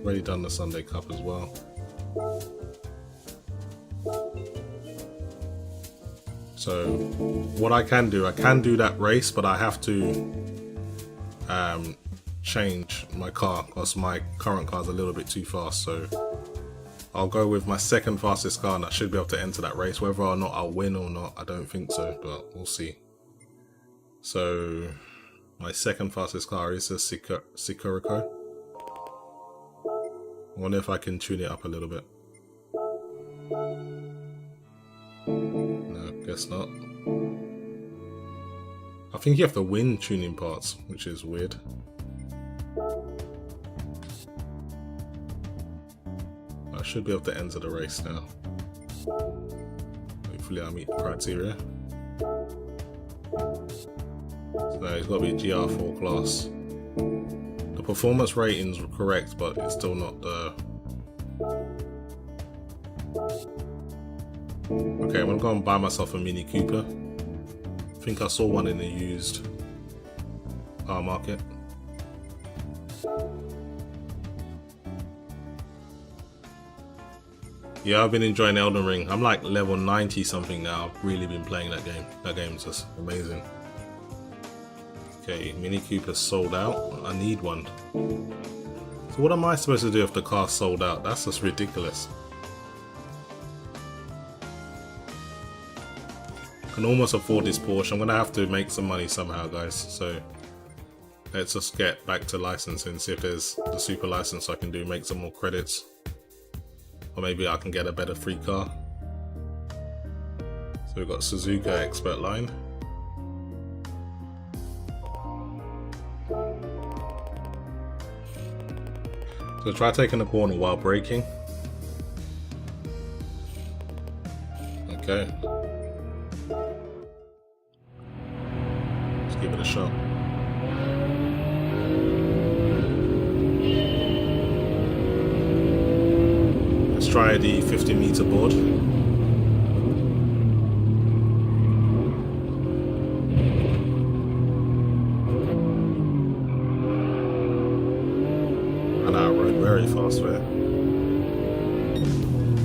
S1: Already done the Sunday Cup as well. So what I can do that race, but I have to change my car because my current car is a little bit too fast. So I'll go with my second fastest car, and I should be able to enter that race. Whether or not I'll win or not, I don't think so, but we'll see. So my second fastest car is a Sicurico. I wonder if I can tune it up a little bit. No, guess not. I think you have to win tuning parts, which is weird. I should be able to enter the race now. Hopefully I meet the criteria. So it's got to be GR4 class. The performance rating's correct, but it's still not the... Okay, I'm gonna go and buy myself a Mini Cooper. I think I saw one in the used car market. Yeah, I've been enjoying Elden Ring. I'm like level 90 something now. I've really been playing that game. That game's just amazing. Okay, Mini Cooper's sold out. I need one. So what am I supposed to do if the car's sold out? That's just ridiculous. I can almost afford this Porsche. I'm gonna have to make some money somehow, guys. So let's just get back to licensing, see if there's the super license I can do, make some more credits. Or maybe I can get a better free car. So we've got Suzuka Expert Line. So try taking the corner while braking. Okay. Let's give it a shot. Let's try the 50-meter board. And I rode very fast there.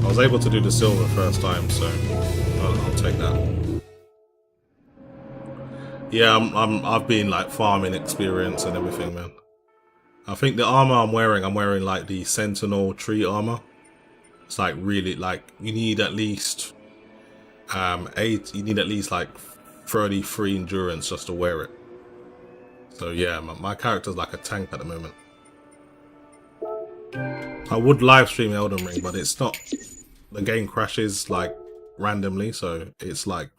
S1: I was able to do the silver first time, so I'll take that. Yeah, I've been like farming experience and everything, man. I think the armor I'm wearing like the Sentinel tree armor. It's like really like you need at least like 33 endurance just to wear it. So yeah, my character's like a tank at the moment. I would live stream Elden Ring, but it's not. The game crashes like randomly, so it's like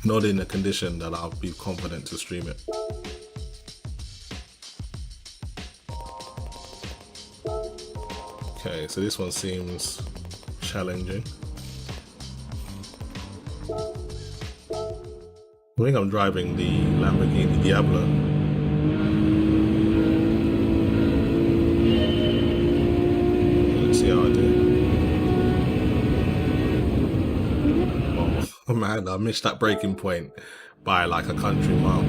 S1: not in a condition that I'll be confident to stream it. Okay, so this one seems challenging. I think I'm driving the Lamborghini Diablo. Let's see how I do. Oh man, I missed that braking point by like a country mile.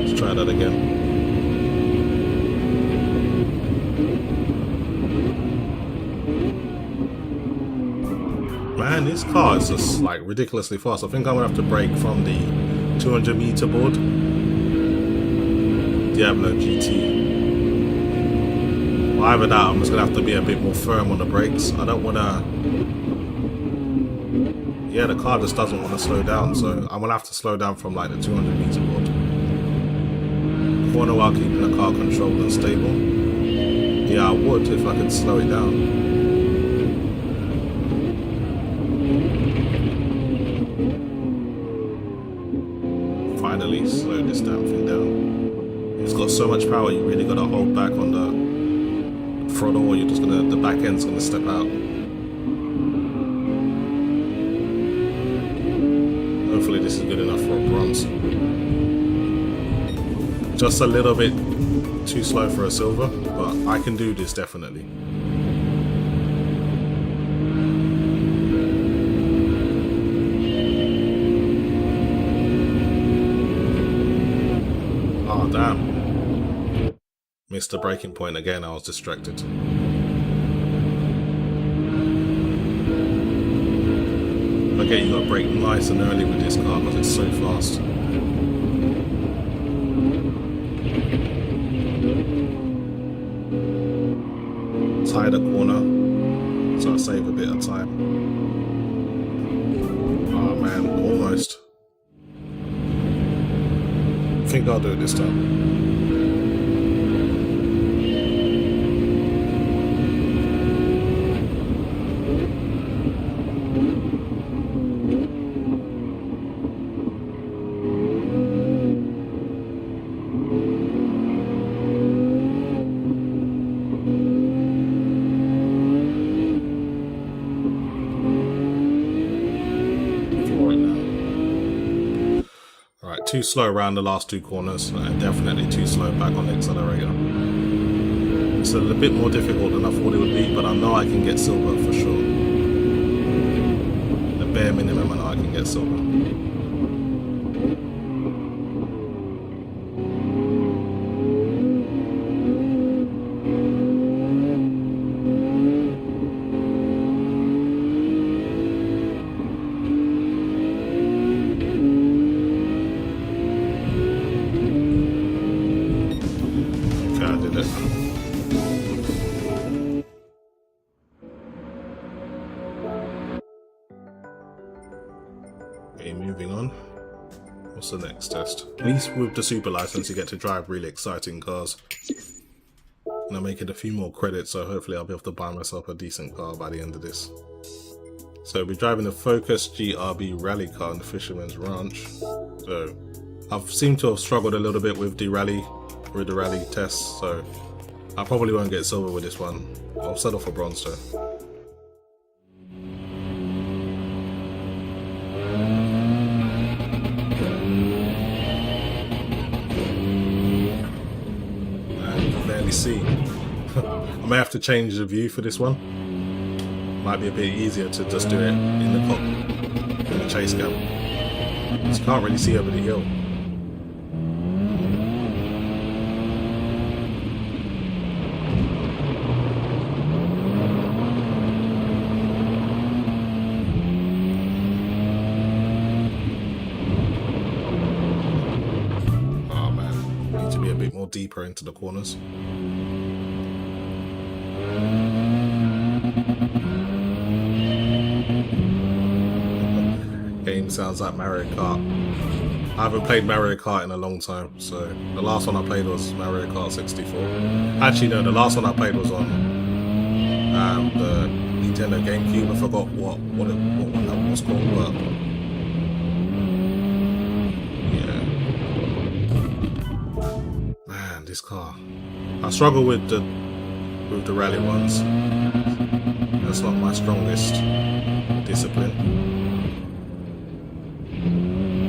S1: Let's try that again. Man, this car is just like ridiculously fast. I think I'm gonna have to brake from the 200-meter board. Diablo GT. Well, either that, I'm just gonna have to be a bit more firm on the brakes. I don't wanna. Yeah, the car just doesn't want to slow down, so I'm gonna have to slow down from like the 200-meter board. Corner while keeping the car controlled and stable. Yeah, I would if I could slow it down. Finally slow this damn thing down. It's got so much power, you really gotta hold back on the throttle, or you're just gonna, the back end's gonna step out. Hopefully this is good enough for a bronze. Just a little bit too slow for a silver, but I can do this definitely. Oh damn. Missed the braking point again, I was distracted. Okay, you gotta brake nice and early with this car because it's so fast. Tie the corner so I save a bit of time. Oh man, almost. I think I'll do it this time. Too slow around the last two corners, and definitely too slow back on the accelerator. It's a little bit more difficult than I thought it would be, but I know I can get silver for sure. The bare minimum, I know I can get silver. Okay, moving on. What's the next test? At least with the super license you get to drive really exciting cars. And I'm making a few more credits, so hopefully I'll be able to buy myself a decent car by the end of this. So we'll be driving the Focus GRB rally car in the Fisherman's Ranch. So I've seemed to have struggled a little bit with the rally tests, so I probably won't get silver with this one. I'll settle for bronze though. See. I may have to change the view for this one. Might be a bit easier to just do it in the chase cam. Just can't really see over the hill. Oh man, need to be a bit more deeper into the corners. Game sounds like Mario Kart. I haven't played Mario Kart in a long time, so the last one I played was Mario Kart 64. Actually, no, the last one I played was on the Nintendo GameCube. I forgot what one that was called, but yeah. Man, this car. I struggle with the rally ones. That's not my strongest discipline.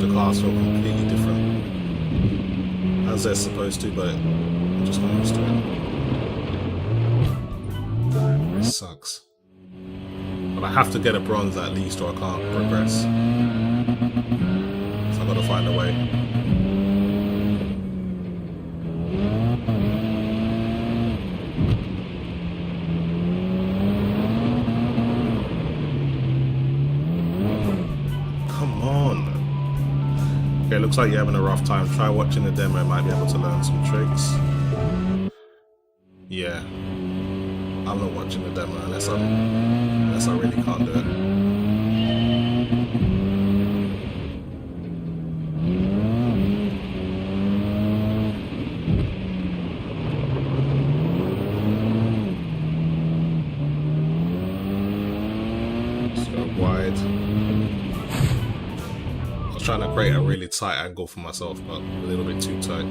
S1: The cars feel completely different, as they're supposed to, but I'm just not used to it. It sucks. But I have to get a bronze at least, or I can't progress. So I've got to find a way. Okay, looks like you're having a rough time. Try watching the demo, might be able to learn some tricks. Yeah, I'm not watching the demo unless I really can't do it. Let's go wide. Trying to create a really tight angle for myself, but a little bit too tight.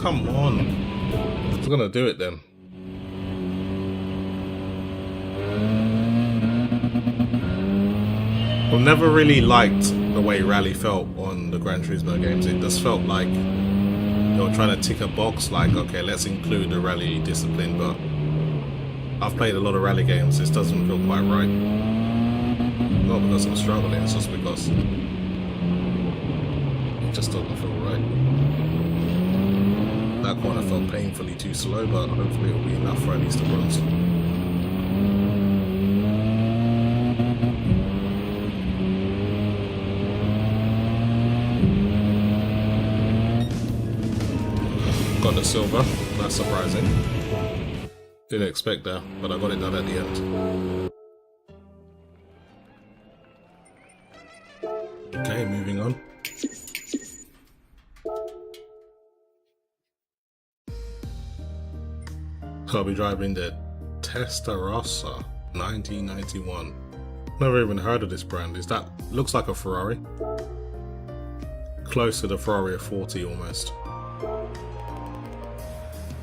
S1: Come on. I was gonna do it then. I've never really liked the way Rally felt on the Gran Turismo games. It just felt like they were trying to tick a box, like, okay, let's include the Rally discipline, but I've played a lot of Rally games, this doesn't feel quite right. Not because I'm struggling, it's just because it just doesn't feel right. That corner felt painfully too slow, but hopefully it'll be enough for at least a bronze. Got the silver, that's surprising. Didn't expect that, but I got it done at the end. Okay, moving on. I'll be driving the Testarossa 1991. Never even heard of this brand. Looks like a Ferrari. Close to the Ferrari 40 almost.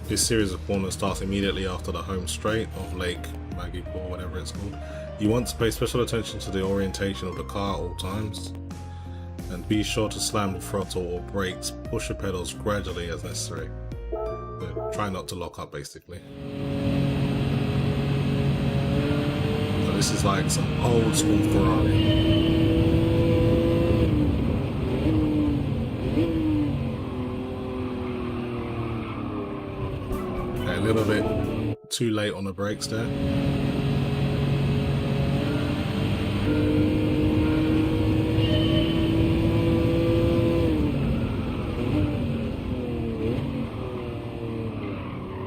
S1: This series of corners starts immediately after the home straight of Lake Magipur, whatever it's called. You want to pay special attention to the orientation of the car at all times, and be sure to slam the throttle or brakes, push the pedals gradually as necessary. But try not to lock up, basically. So this is like some old school Ferrari. A little bit too late on the brakes there.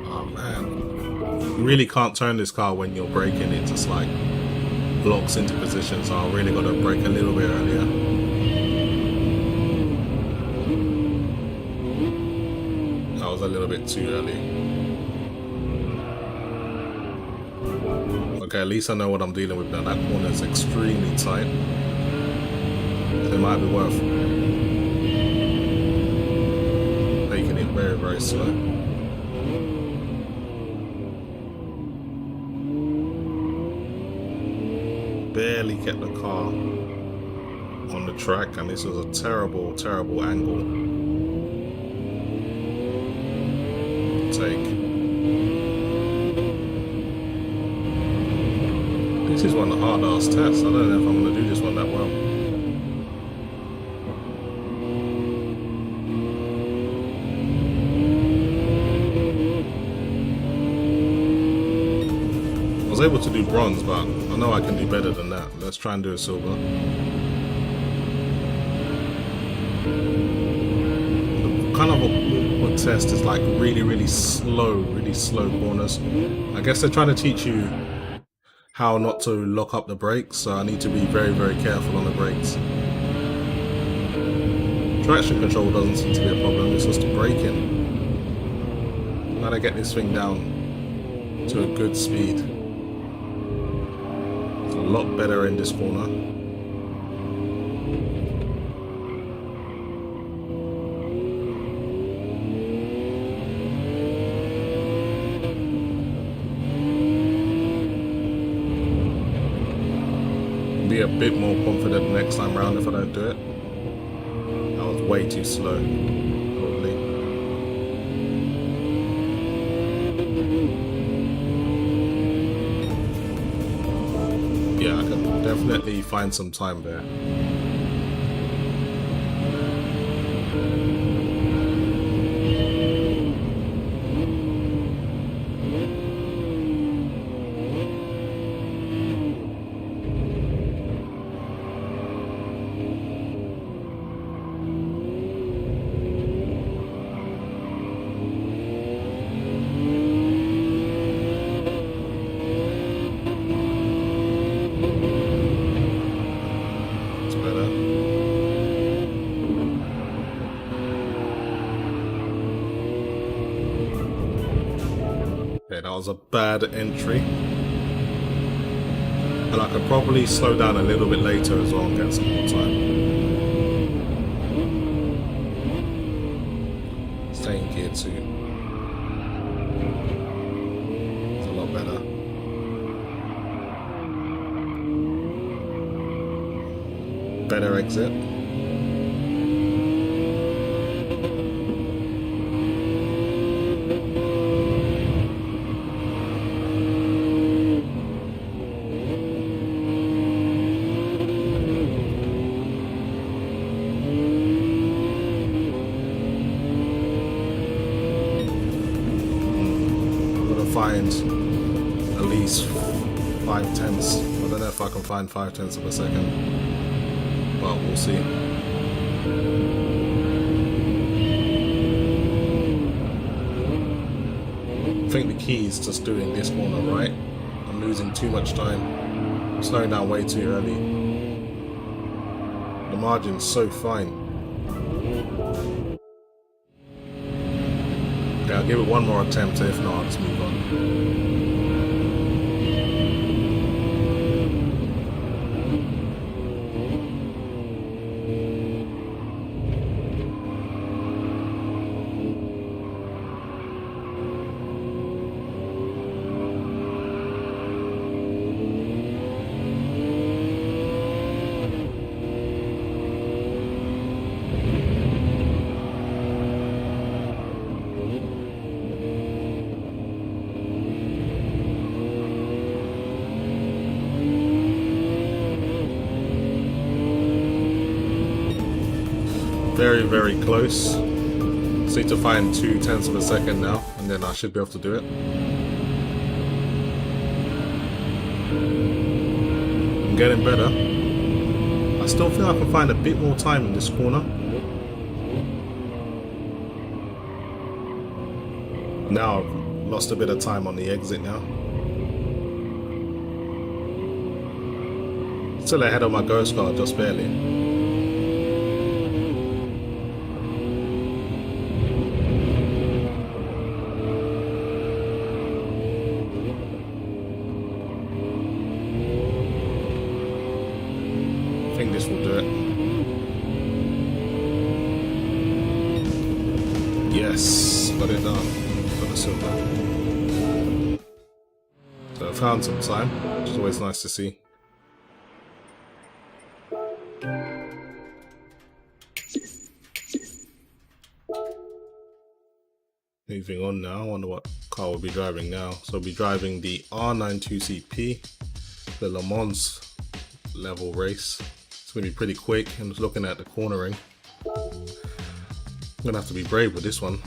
S1: Oh man, you really can't turn this car when you're braking. It just like locks into position, so I really got to brake a little bit earlier. That was a little bit too early. Okay, at least I know what I'm dealing with now. That corner is extremely tight. It might be worth making it very, very slow. Barely get the car on the track, and this was a terrible, terrible angle. Take. This is one hard ass test. I don't know if I'm going to do this one that well. I was able to do bronze, but I know I can do better than that. Let's try and do a silver. The kind of a test is like really slow corners. I guess they're trying to teach you how not to lock up the brakes, so I need to be very careful on the brakes. Traction control doesn't seem to be a problem, it's just the braking. Gotta get this thing down to a good speed. It's a lot better in this corner. Be a bit more confident next time round if I don't do it. That was way too slow, probably. Yeah, I can definitely find some time there. Okay, that was a bad entry. And I could probably slow down a little bit later as well and get some more time. Stay in gear 2. It's a lot better. Better exit. Find at least 5/10. I don't know if I can find 5/10 of a second, but we'll see. I think the key is just doing this corner right. I'm losing too much time. I'm slowing down way too early. The margin's so fine. Okay, I'll give it one more attempt, if not I'll just move on. Very close. Just need to find 2/10 of a second now, and then I should be able to do it. I'm getting better. I still feel I can find a bit more time in this corner. Now I've lost a bit of time on the exit now. Still ahead of my ghost car, just barely. I think this will do it. Yes, got it done. Got the silver. So I found some time, which is always nice to see. Moving on now, I wonder what car we'll be driving now. So I'll be driving the R92CP the Le Mans level race. It's going to be pretty quick. I'm just looking at the cornering. I'm going to have to be brave with this one.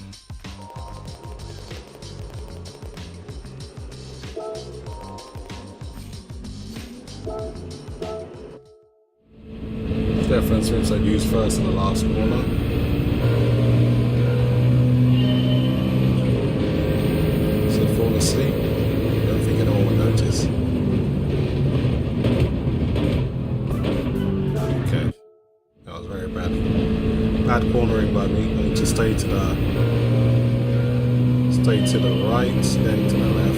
S1: Definitely since I used first in the last corner. So fall asleep. Don't think anyone will notice. Okay. That was very bad. Bad cornering by me. I need to stay to the right, then to the left.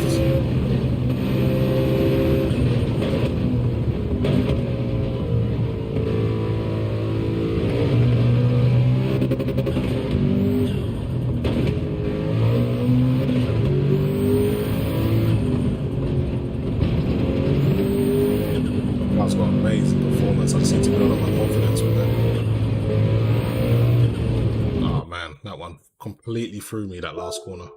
S1: Completely threw me that last corner.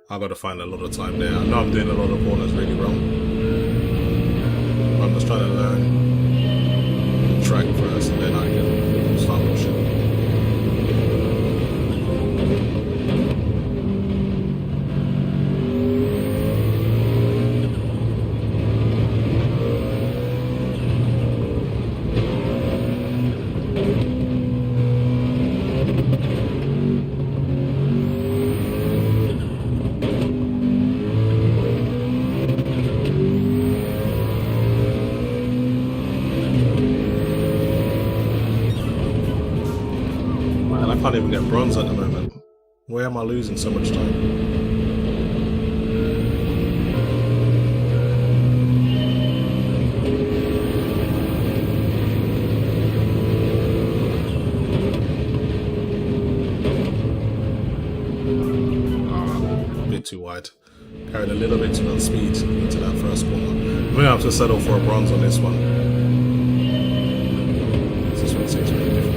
S1: I've got to find a lot of time there. I know I'm doing a lot of corners really wrong. I'm just trying to learn the track first and then I can start pushing. I can't even get bronze at the moment. Where am I losing so much time? A bit too wide. Carried a little bit too much speed into that first corner. I'm going to have to settle for a bronze on this one. This one seems really difficult.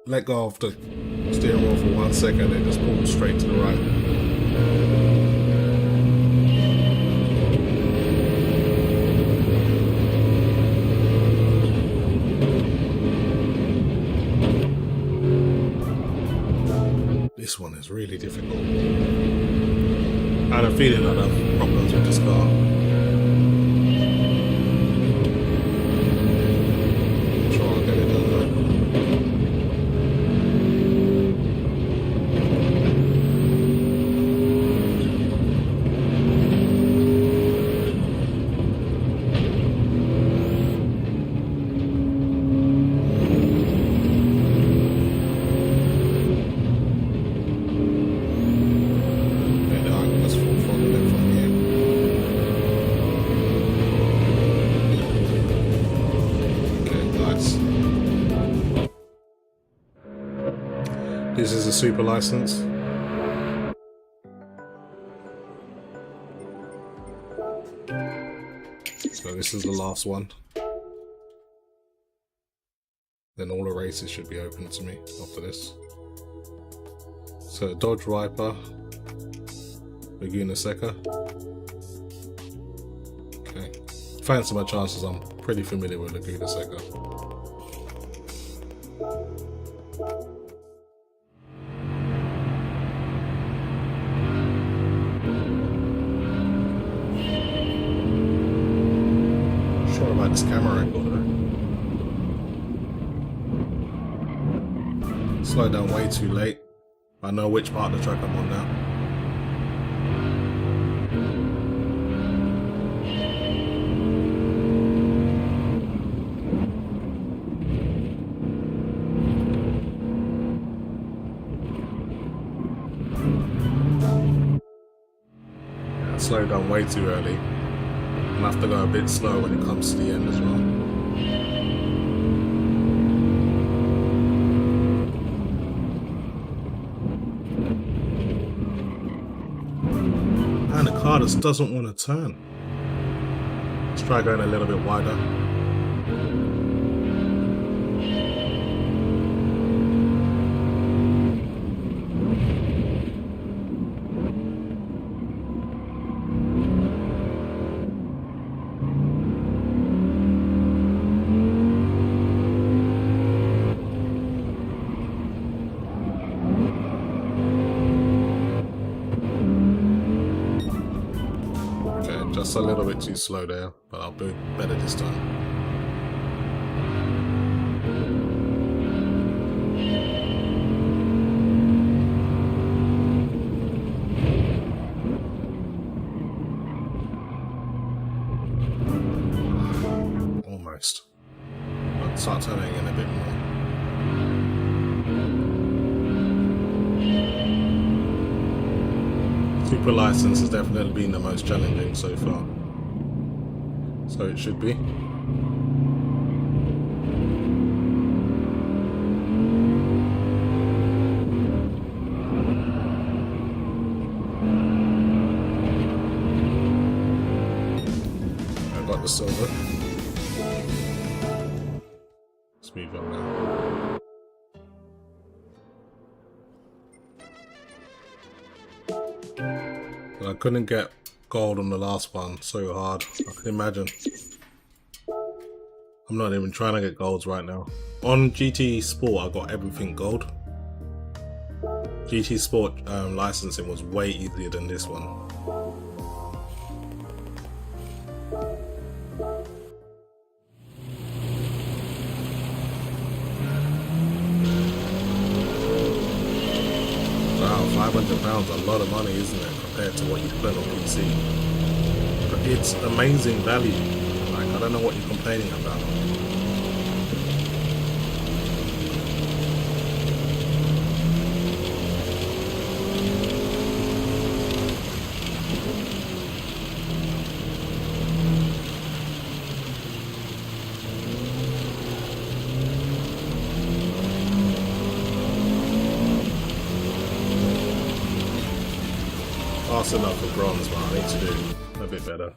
S1: Let go of the steering wheel for 1 second and just pull straight to the right. This one is really difficult. I had a feeling I'd have problems with this car. This is a super license. So this is the last one. Then all the races should be open to me after this. So Dodge Viper, Laguna Seca. Okay, fancy my chances, I'm pretty familiar with Laguna Seca. Sure about this camera angle though. Slowed down way too late. I know which part of the track I'm on now. Yeah, I slowed down way too early. I have to go a bit slow when it comes to the end as well. And the car just doesn't want to turn. Let's try going a little bit wider. Just a little bit too slow there, but I'll do better this time. Almost. I'll start turning in a bit more. Super license has definitely been the most challenging so far. So it should be. I got the silver. Let's move on now. I couldn't get gold on the last one, so hard. I can imagine. I'm not even trying to get golds right now. On GT Sport, I got everything gold. GT Sport licensing was way easier than this one. Wow, £500, a lot of money, isn't it, compared to what you spend on PC? But it's amazing value. Like, I don't know what you're complaining about. Fast enough for bronze, but I need to do a bit better.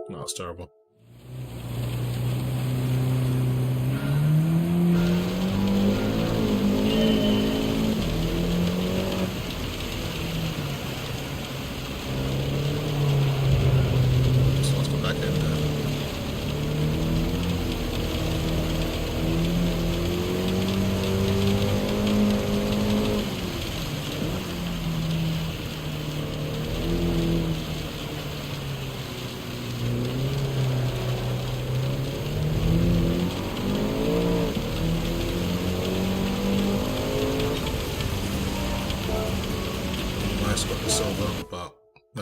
S1: No, it's terrible. Just lost the back end there.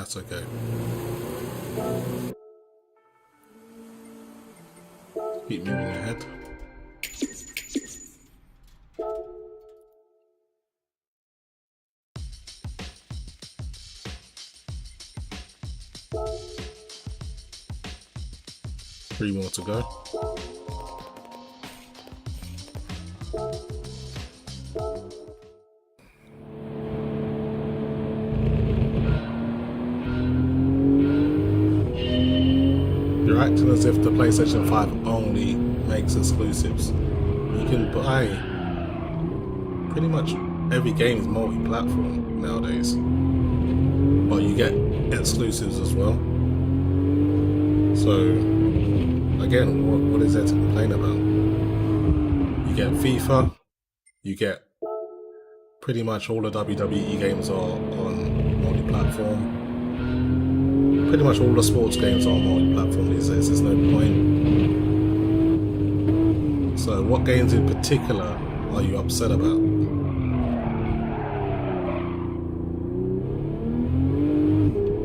S1: that's okay. Keep moving ahead. Three more to go. You're acting as if the PlayStation 5 only makes exclusives. You can buy pretty much every game is multi-platform nowadays, but you get exclusives as well. So again, what is there to complain about? You get FIFA, you get pretty much all the WWE games are on multi-platform. Pretty much all the sports games are multi-platform these days, there's no point. So what games in particular are you upset about?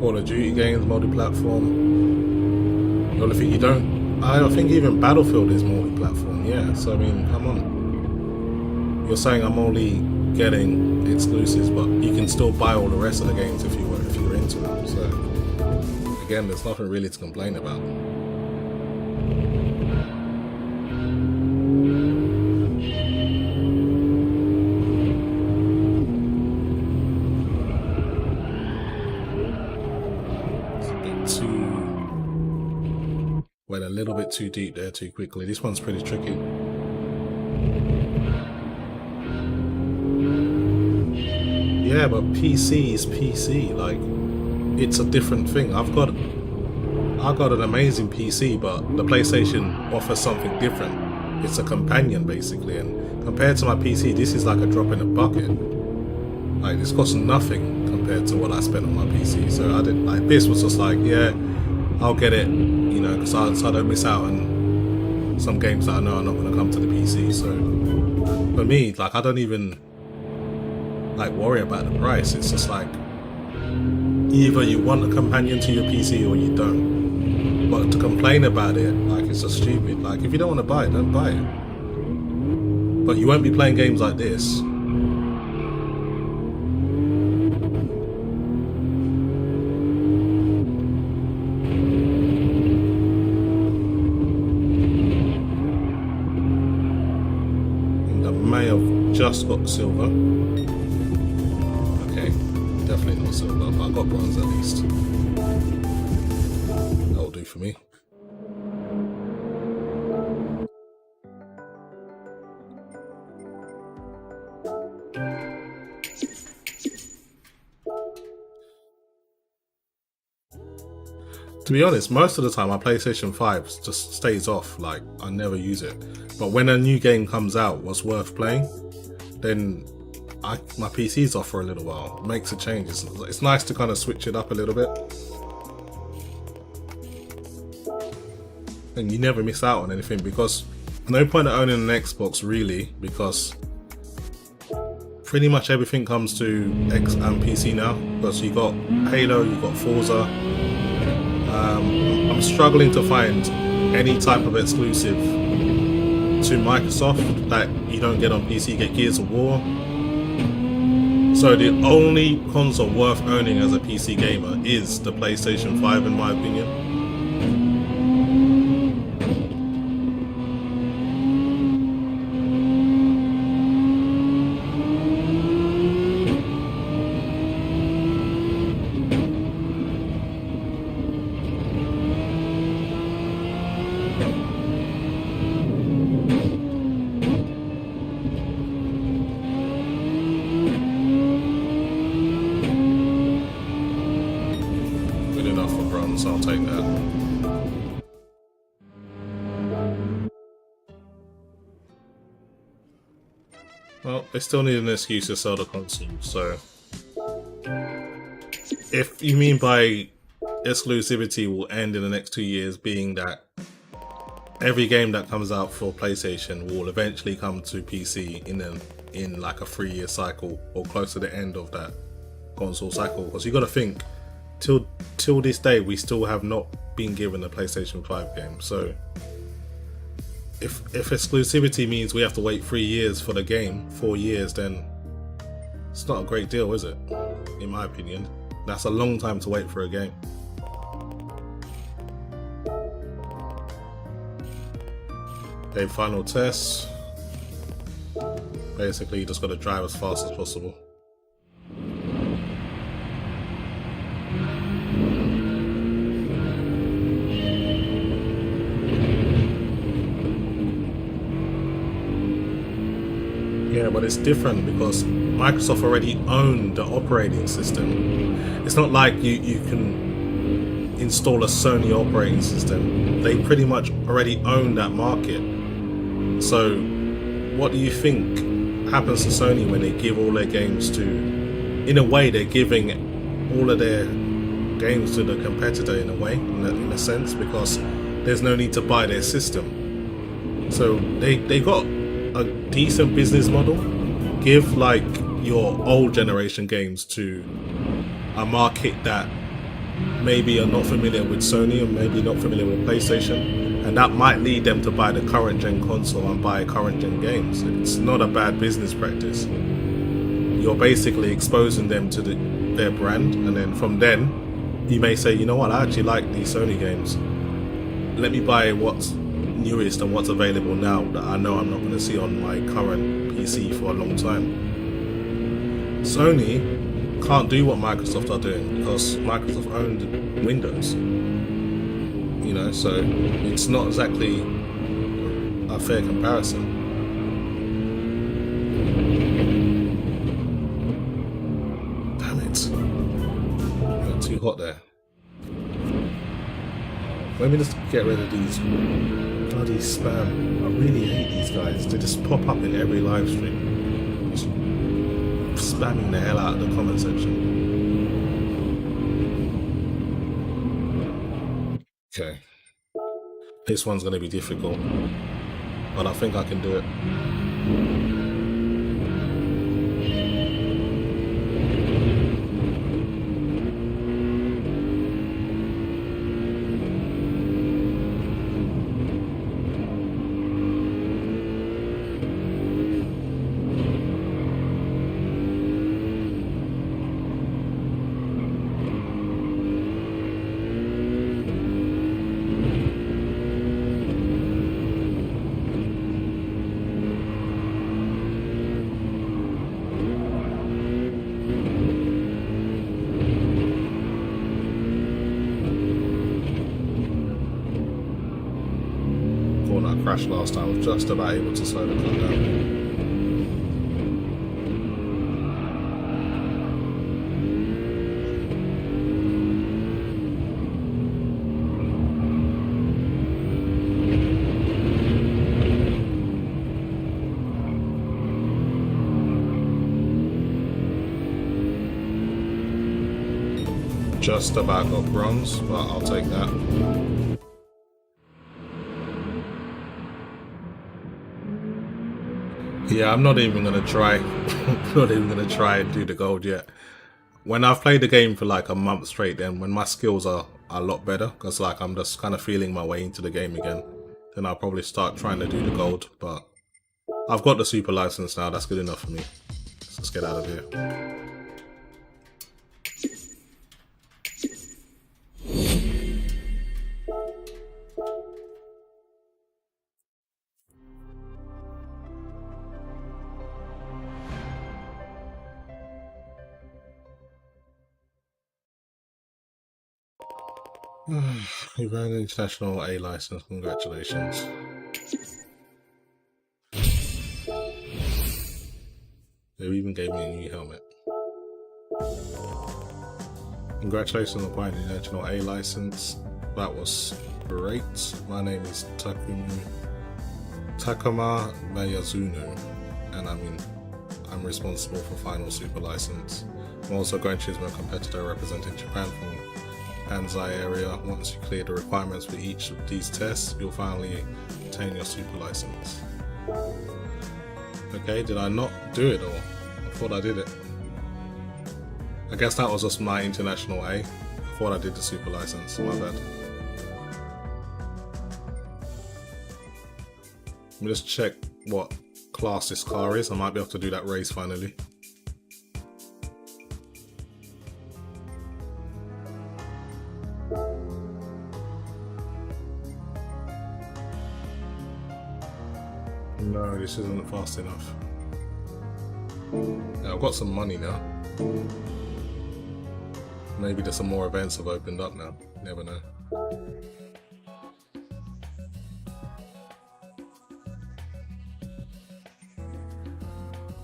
S1: All the Duty games, multi-platform. The only thing I don't think even Battlefield is multi-platform, yeah, so I mean, come on. You're saying I'm only getting exclusives, but you can still buy all the rest of the games if you're into them, so again, there's nothing really to complain about. Went a little bit too deep there too quickly. This one's pretty tricky. Yeah, but PC is PC. Like, it's a different thing. I got an amazing PC, but the PlayStation offers something different. It's a companion basically, and compared to my PC, this is like a drop in a bucket. Like, this costs nothing compared to what I spent on my PC. So I didn't like this. Was just like, yeah, I'll get it, you know, because I don't miss out on some games that I know are not going to come to the PC. So for me, like, I don't even like worry about the price. It's just like, either you want a companion to your PC or you don't. But to complain about it, like, it's just stupid. Like, if you don't want to buy it, don't buy it. But you won't be playing games like this. Just got silver. Okay, definitely not silver, but I got bronze at least. That'll do for me. To be honest, most of the time my PlayStation 5 just stays off, like I never use it. But when a new game comes out what's worth playing, then my PC's off for a little while. It makes a change. It's nice to kind of switch it up a little bit. And you never miss out on anything, because no point in owning an Xbox really, because pretty much everything comes to X and PC now. Because you got Halo, you got Forza. I'm struggling to find any type of exclusive to Microsoft that you don't get on PC. You get Gears of War. So the only console worth owning as a PC gamer is the PlayStation 5 in my opinion. So I'll take that. Well, they still need an excuse to sell the console, so if you mean by exclusivity will end in the next 2 years, being that every game that comes out for PlayStation will eventually come to PC in like a 3-year cycle or close to the end of that console cycle, because you got to think, till this day, we still have not been given a PlayStation 5 game. So if exclusivity means we have to wait 3 years for the game, 4 years, then it's not a great deal, is it? In my opinion, that's a long time to wait for a game. Okay, final test. Basically, you just got to drive as fast as possible. Yeah, but it's different because Microsoft already owned the operating system. It's not like you can install a Sony operating system. They pretty much already own that market. So what do you think happens to Sony when they give all their games to, in a way they're giving all of their games to the competitor in a way, in a sense, because there's no need to buy their system. So they got a decent business model. Give like your old generation games to a market that maybe are not familiar with Sony or maybe not familiar with PlayStation, and that might lead them to buy the current gen console and buy current gen games. It's not a bad business practice. You're basically exposing them to their brand, and then from then you may say, you know what, I actually like these Sony games. Let me buy what's newest and what's available now that I know I'm not going to see on my current PC for a long time. Sony can't do what Microsoft are doing because Microsoft owned Windows. You know, so it's not exactly a fair comparison. Damn it. Got too hot there. Let me just get rid of these bloody spam. I really hate these guys. They just pop up in every live stream. Just spamming the hell out of the comment section. Okay. This one's going to be difficult, but I think I can do it. Crashed last time, I was just about able to slow the car down. Just about got bronze, but I'll take that. Yeah, I'm not even gonna try. Not even gonna try and do the gold yet. When I've played the game for like a month straight, then when my skills are a lot better, because like I'm just kind of feeling my way into the game again, then I'll probably start trying to do the gold. But I've got the super license now. That's good enough for me. Let's get out of here. You've earned an international A license, congratulations. They even gave me a new helmet. Congratulations on acquiring the international A license. That was great. My name is Takuma Mayazunu, and I'm responsible for final super license. I'm also going to choose my competitor representing Japan from Kansai area. Once you clear the requirements for each of these tests, you'll finally obtain your super license. Okay, did I not do it, or I thought I did it? I guess that was just my international A. I thought I did the super license, my bad. Let me just check what class this car is. I might be able to do that race finally. No, this isn't fast enough. Yeah, I've got some money now. Maybe there's some more events have opened up now. Never know.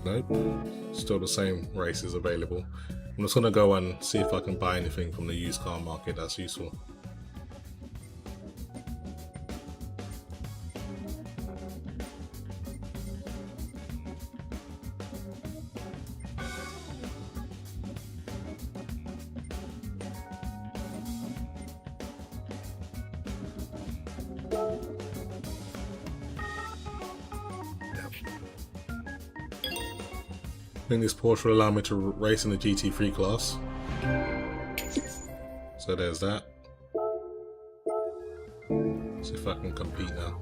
S1: Nope. Still the same races available. I'm just gonna go and see if I can buy anything from the used car market that's useful. I think this Porsche will allow me to race in the GT3 class. So there's that. See if I can compete now.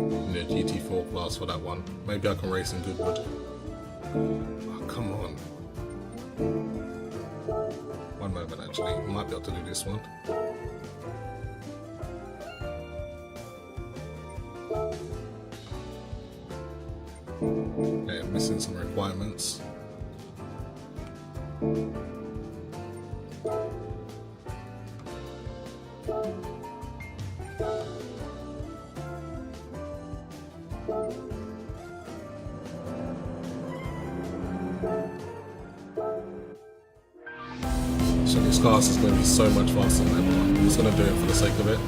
S1: The GT4 class for that one. Maybe I can race in Goodwood. Oh, come on. One moment actually. I might be able to do this one. Yeah, missing some requirements. So this class is going to be so much faster than that one. I'm just going to do it for the sake of it.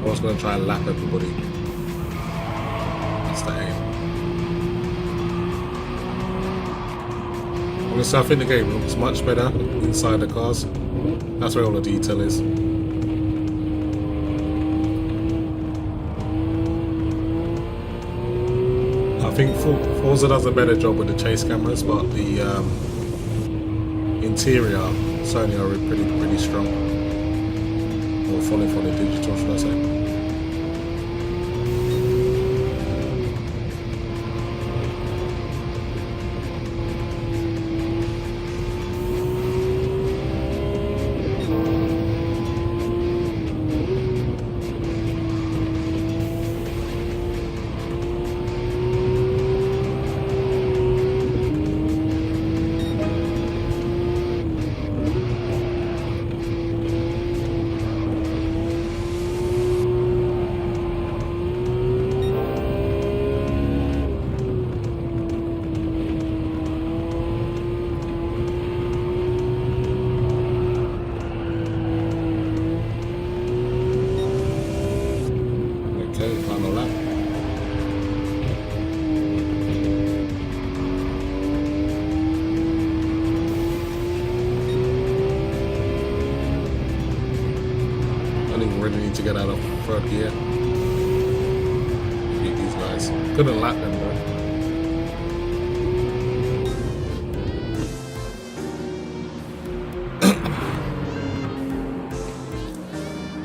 S1: I was going to try and lap everybody. That's the aim. Honestly, I think the game looks much better inside the cars. That's where all the detail is. I think Forza does a better job with the chase cameras, but the interior Sony are pretty strong. Or falling for the digital, should I say. To get out of third gear. Beat these guys. Couldn't lap them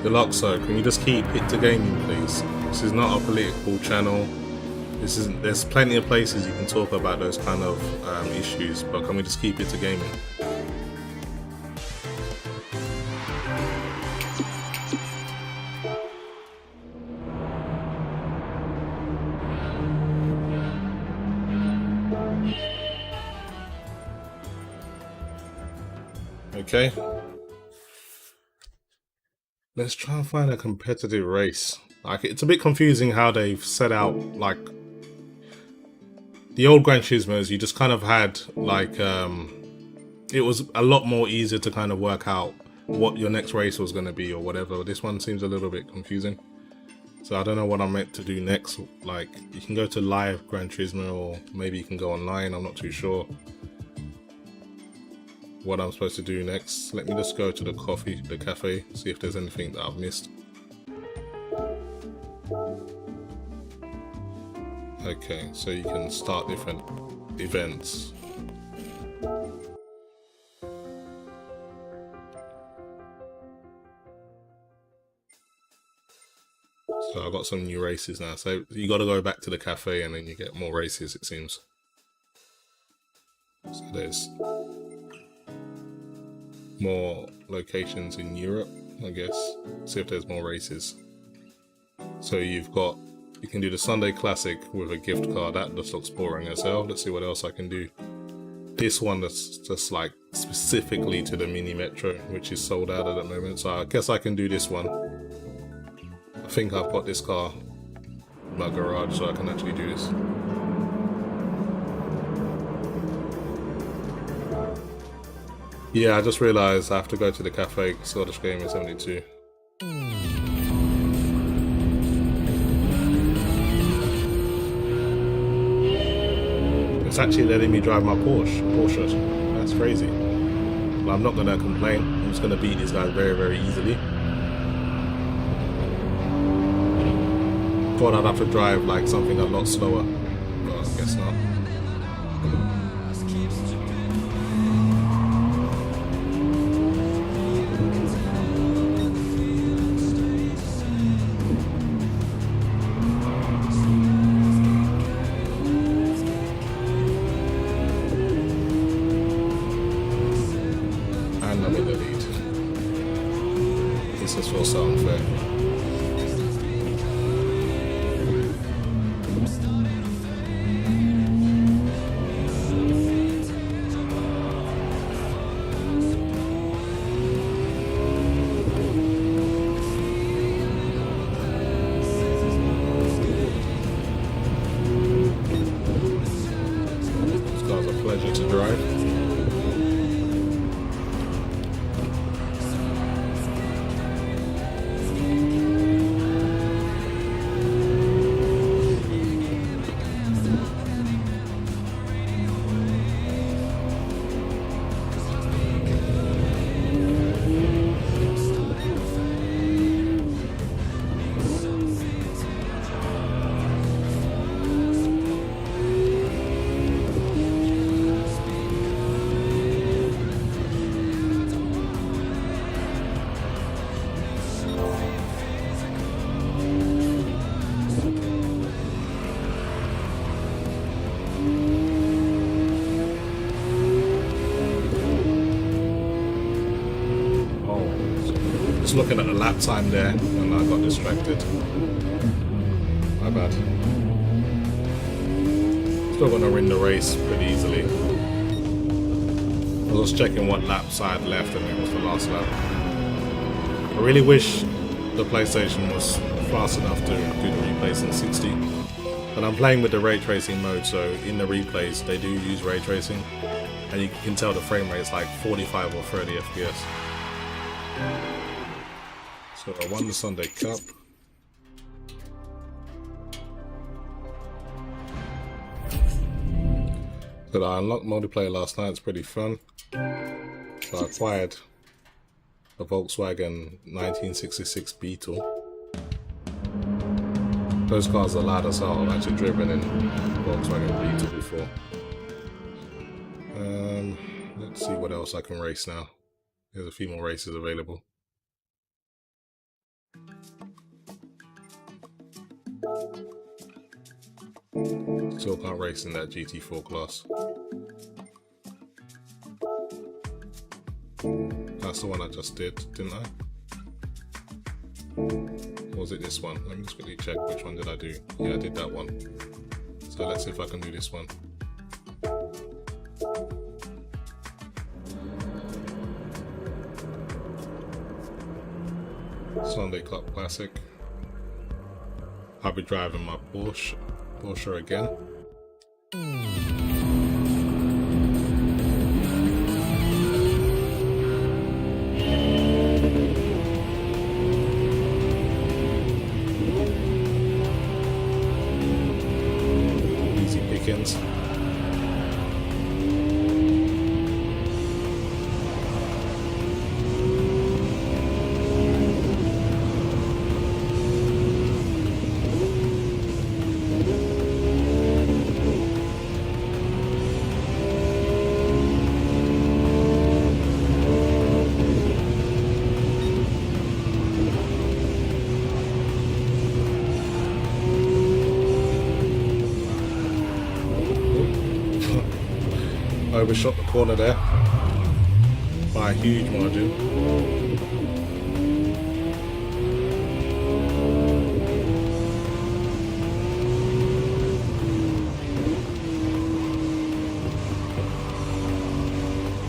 S1: though. Deluxo, can you just keep it to gaming, please? This is not a political channel. This isn't. There's plenty of places you can talk about those kind of issues, but can we just keep it to gaming? Okay, let's try and find a competitive race. Like, it's a bit confusing how they've set out like the old Gran Turismos, you just kind of had like, it was a lot more easier to kind of work out what your next race was going to be or whatever. This one seems a little bit confusing. So I don't know what I'm meant to do next. Like, you can go to live Gran Turismo, or maybe you can go online. I'm not too sure what I'm supposed to do next. Let me just go to the cafe, see if there's anything that I've missed. Okay, so you can start different events. So I've got some new races now. So you got to go back to the cafe and then you get more races, it seems. So there's more locations in Europe, I guess. See if there's more races. So you can do the Sunday Classic with a gift card. That just looks boring as hell. Let's see what else I can do. This one that's just like specifically to the Mini Metro, which is sold out at the moment. So I guess I can do this one. I think I've got this car in my garage, so I can actually do this. Yeah, I just realised I have to go to the cafe, Scottish Gamer 72. It's actually letting me drive my Porsche. That's crazy. But I'm not going to complain. I'm just going to beat these guys very, very easily. Thought I'd have to drive like something a lot slower, but I guess not. And I'm in the lead. This is also unfair. Looking at the lap time there and I got distracted. My bad. Still gonna win the race pretty easily. I was checking what laps I had left and it was the last lap. I really wish the PlayStation was fast enough to do the replays in 60. But I'm playing with the ray tracing mode, so in the replays they do use ray tracing and you can tell the frame rate is like 45 or 30 FPS. So I won the Sunday Cup. So I unlocked multiplayer last night, it's pretty fun. So I acquired a Volkswagen 1966 Beetle. Those cars are loud as hell. I've actually driven in Volkswagen Beetle before. Let's see what else I can race now. There's a few more races available. Still can't race in that GT4 class. That's the one I just did, didn't I? Or was it this one? Let me just quickly check which one did I do. Yeah, I did that one. So let's see if I can do this one. Sunday Cup Classic. I'll be driving my Porsche again. overshot the corner there by a huge margin.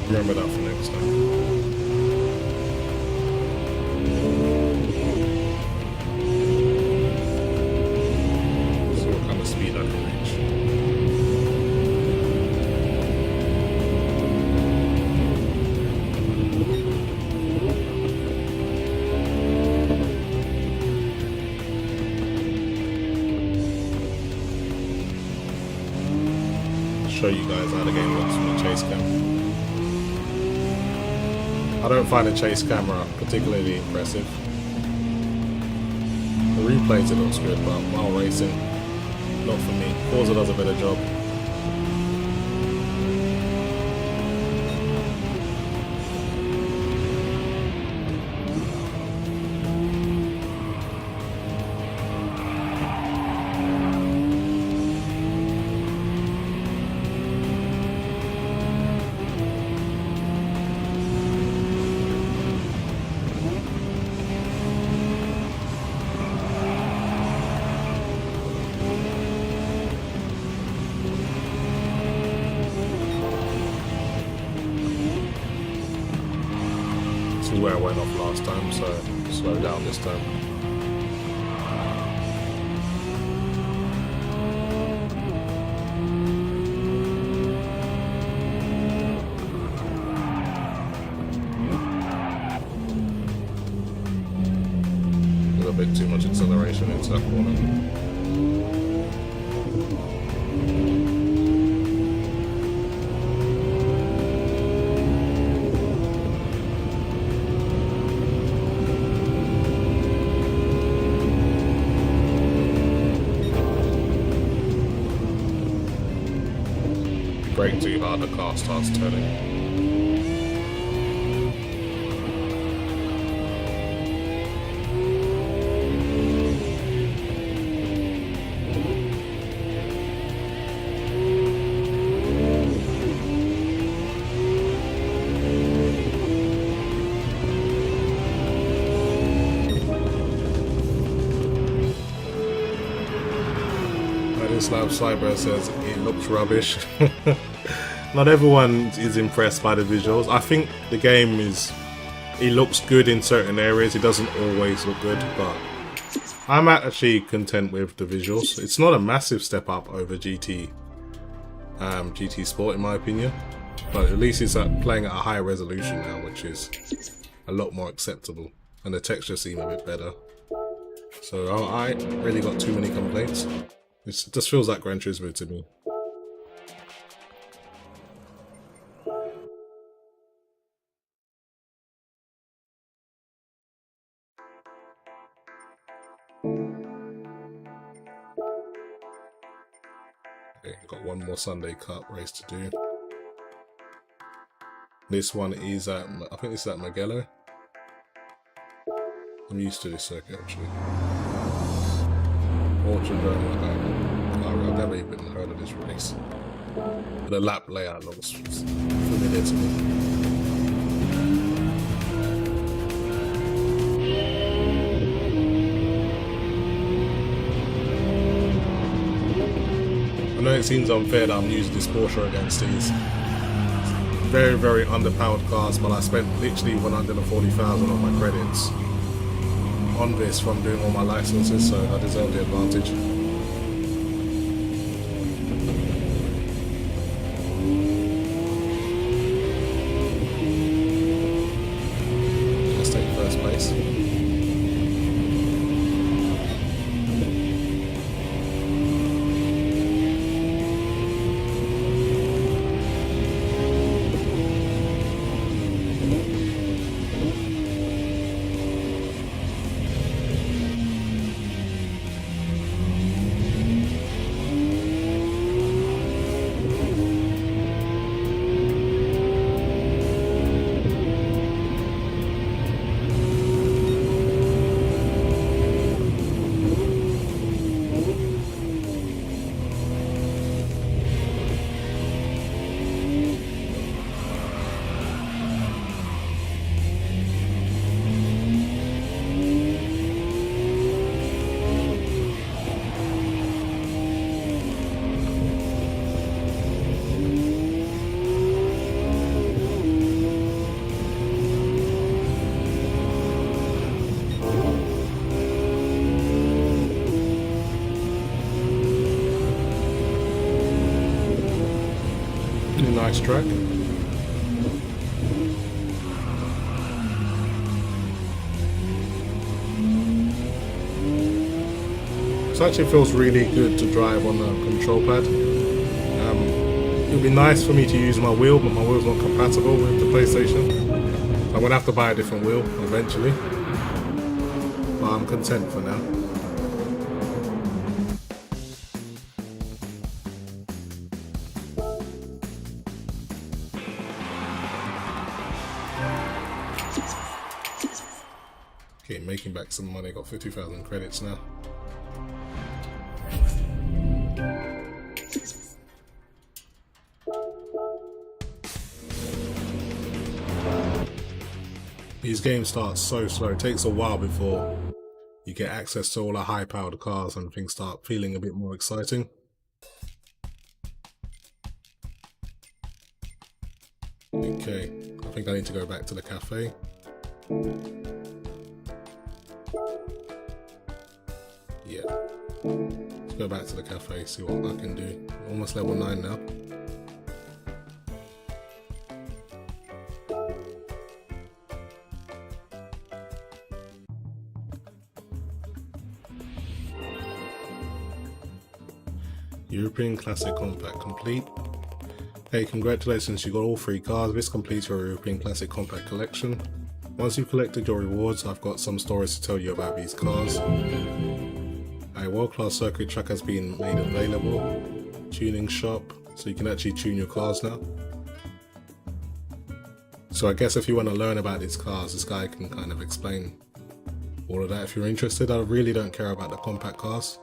S1: Remember that for next time. See what kind of speed I can reach. Show you guys how the game looks from the chase cam. I don't find the chase camera particularly impressive. The replays it looks good, but while racing, not for me. Forza does a better job. Where I went off last time, so slow down this time. A little bit too much acceleration into that corner. Brake too hard, the car starts turning. Lab Cyber says it looks rubbish. Not everyone is impressed by the visuals. I think the game it looks good in certain areas. It doesn't always look good, but I'm actually content with the visuals. It's not a massive step up over GT Sport in my opinion, but at least it's playing at a higher resolution now, which is a lot more acceptable, and the textures seem a bit better. So I ain't really got too many complaints. It just feels like Gran Turismo to me. Okay, got one more Sunday Cup race to do. This one is at, I think this is at Mugello. I'm used to this circuit actually. I've never even heard of this race. But the lap layout looks familiar to me. I know it seems unfair that I'm using this Porsche against these very, very underpowered cars, but I spent literally 140,000 of my credits on this from doing all my licenses, so I deserve the advantage. Let's take first place. racetrack. This actually feels really good to drive on the control pad. It would be nice for me to use my wheel, but my wheel's not compatible with the PlayStation. I'm going to have to buy a different wheel eventually, but I'm content for now. Okay, making back some money, got 50,000 credits now. These games start so slow, it takes a while before you get access to all the high powered cars and things start feeling a bit more exciting. Okay, I think I need to go back to the cafe. Yeah, let's go back to the cafe, see what I can do. Almost level 9 now. European Classic Compact complete. Hey, congratulations, you got all 3 cars. This completes your European Classic Compact collection. Once you've collected your rewards, I've got some stories to tell you about these cars. A world-class circuit track has been made available. Tuning shop, so you can actually tune your cars now. So I guess if you want to learn about these cars, this guy can kind of explain all of that if you're interested. I really don't care about the compact cars,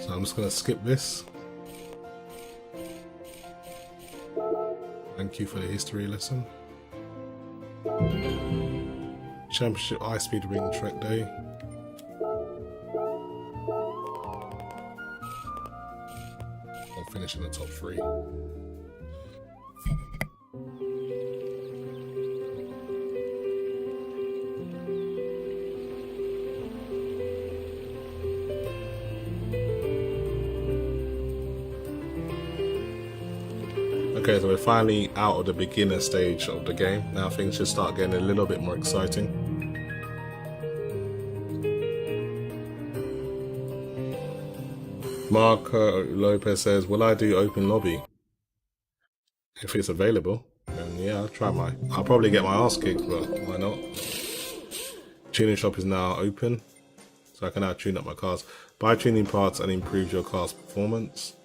S1: so I'm just going to skip this. Thank you for the history lesson. Championship High Speed Ring Track Day. I'll finish in the top 3. Okay, so we're finally out of the beginner stage of the game. Now things should start getting a little bit more exciting. Mark Lopez says, will I do open lobby? If it's available, then yeah, I'll probably get my ass kicked, but why not? Tuning shop is now open, so I can now tune up my cars. Buy tuning parts and improve your car's performance.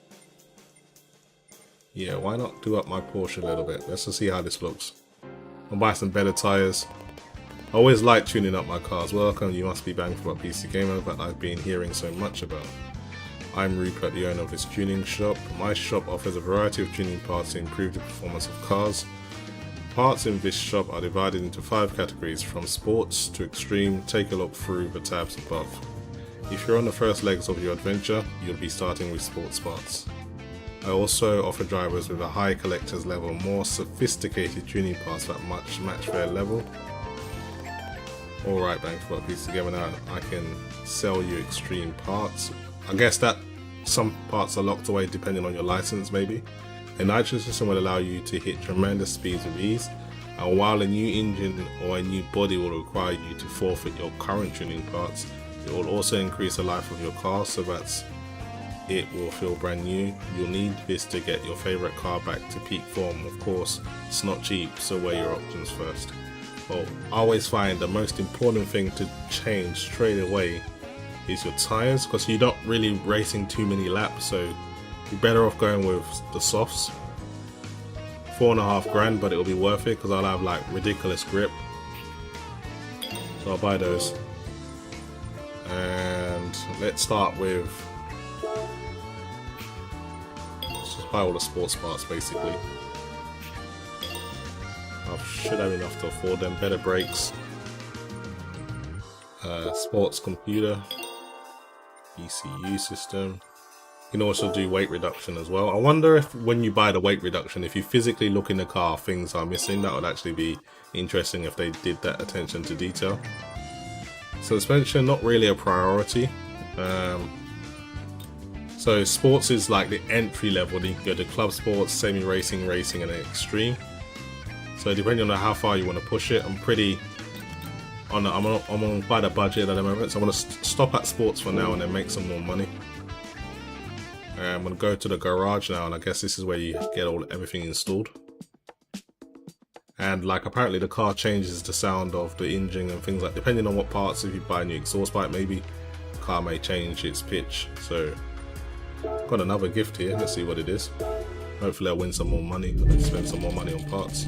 S1: Yeah, why not do up my Porsche a little bit? Let's just see how this looks. I'll buy some better tyres. I always like tuning up my cars. Welcome, you must be bang for a PC gamer, but I've been hearing so much about. I'm Rupert, the owner of this tuning shop. My shop offers a variety of tuning parts to improve the performance of cars. Parts in this shop are divided into 5 categories, from sports to extreme. Take a look through the tabs above. If you're on the first legs of your adventure, you'll be starting with sports parts. I also offer drivers with a high collector's level, more sophisticated tuning parts that match their level. Alright, bang for a PC gamer, now I can sell you extreme parts. I guess that some parts are locked away depending on your license maybe. A nitrous system will allow you to hit tremendous speeds with ease, and while a new engine or a new body will require you to forfeit your current tuning parts, it will also increase the life of your car so that it will feel brand new. You'll need this to get your favorite car back to peak form. Of course, it's not cheap, so weigh your options first. Well, I always find the most important thing to change straight away is your tires, because you're not really racing too many laps, so you're better off going with the softs. 4.5 grand, but it'll be worth it because I'll have like ridiculous grip, so I'll buy those. And let's start with, let's just buy all the sports parts basically. I should have enough to afford them. Better brakes, sports computer, ECU system. You can also do weight reduction as well. I wonder if when you buy the weight reduction, if you physically look in the car, things are missing. That would actually be interesting if they did that attention to detail. Suspension, not really a priority. So sports is like the entry level. You can go to club sports, semi-racing, racing, and then extreme. So depending on how far you want to push it, I'm on quite a budget at the moment, so I'm going to stop at sports for now and then make some more money. And I'm going to go to the garage now, and I guess this is where you get everything installed. And like apparently the car changes the sound of the engine and things like, depending on what parts. If you buy a new exhaust pipe, maybe the car may change its pitch. So got another gift here. Let's see what it is. Hopefully I'll win some more money. I can spend some more money on parts.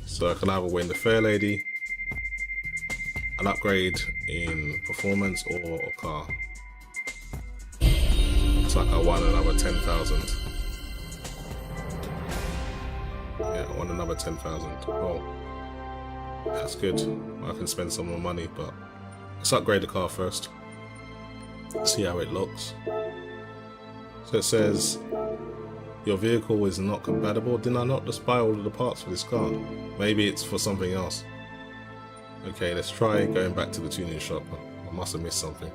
S1: So I can either win the Fair Lady, an upgrade in performance, or a car. Looks like I won another 10,000. Yeah, I won another 10,000. Oh, that's good. I can spend some more money, but let's upgrade the car first. See how it looks. So it says your vehicle is not compatible. Didn't I not just buy all of the parts for this car? Maybe it's for something else. Okay, let's try going back to the tuning shop. I must have missed something.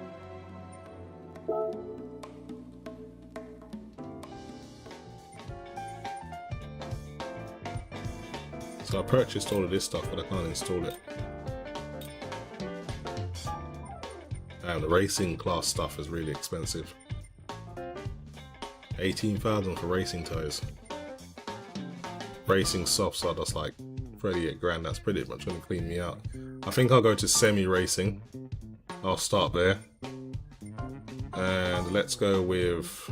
S1: So I purchased all of this stuff, but I can't install it. And the racing class stuff is really expensive. 18,000 for racing tires. Racing softs are just like 38 grand. That's pretty much going to clean me out. I think I'll go to semi-racing. I'll start there. And let's go with...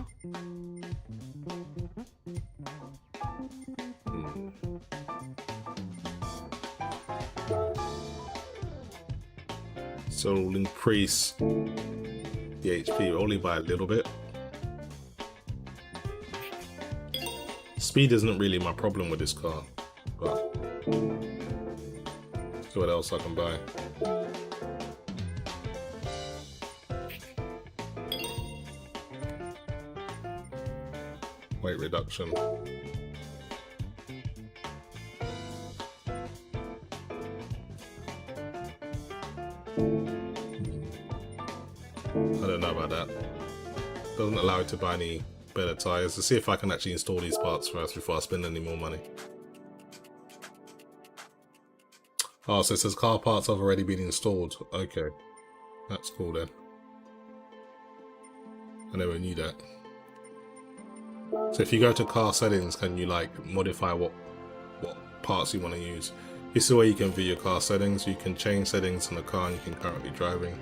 S1: So we'll increase the HP only by a little bit. Speed isn't really my problem with this car, but let's see what else I can buy. Weight reduction. I don't know about that. Doesn't allow you to buy any better tires. Let's see if I can actually install these parts first before I spend any more money. Oh, so it says car parts have already been installed. Okay, that's cool then. I never knew that. So if you go to car settings, can you like modify what parts you want to use? This is where you can view your car settings. You can change settings on the car you're currently driving.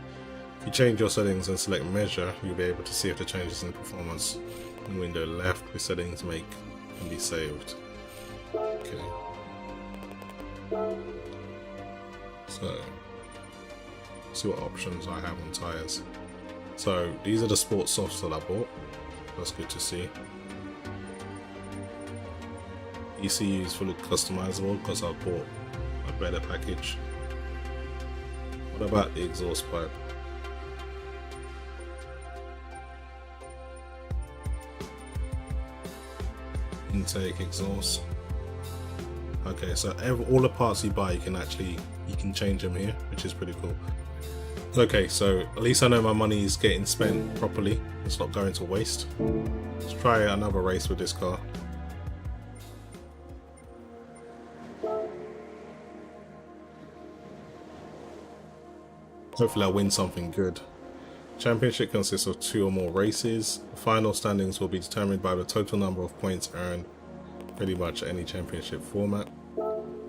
S1: If you change your settings and select measure, you'll be able to see if the changes in performance in window left with settings can be saved. Okay. So, see what options I have on tires. So these are the sports softs that I bought. That's good to see. ECU is fully customizable because I bought a better package. What about the exhaust pipe? Intake, exhaust. Okay, so all the parts you buy, you can change them here, which is pretty cool. Okay, so at least I know my money is getting spent properly. It's not going to waste. Let's try another race with this car. Hopefully I'll win something good. Championship consists of 2 or more races. The final standings will be determined by the total number of points earned pretty much any championship format.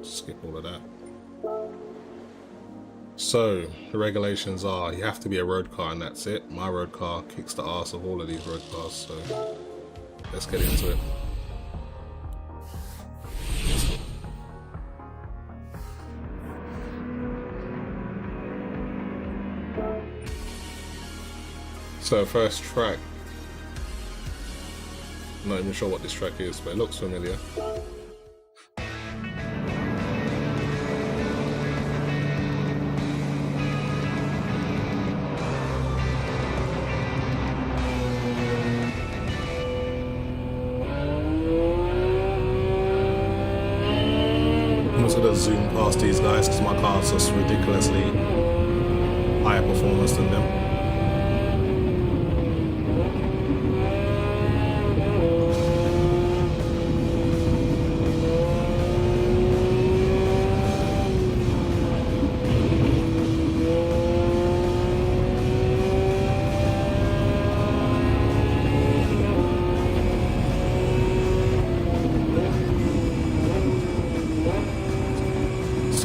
S1: Skip all of that. So the regulations are you have to be a road car and that's it. My road car kicks the ass of all of these road cars, so let's get into it. So first track, I'm not even sure what this track is, but it looks familiar. I'm also going to zoom past these guys because my car's just ridiculously higher performance than them.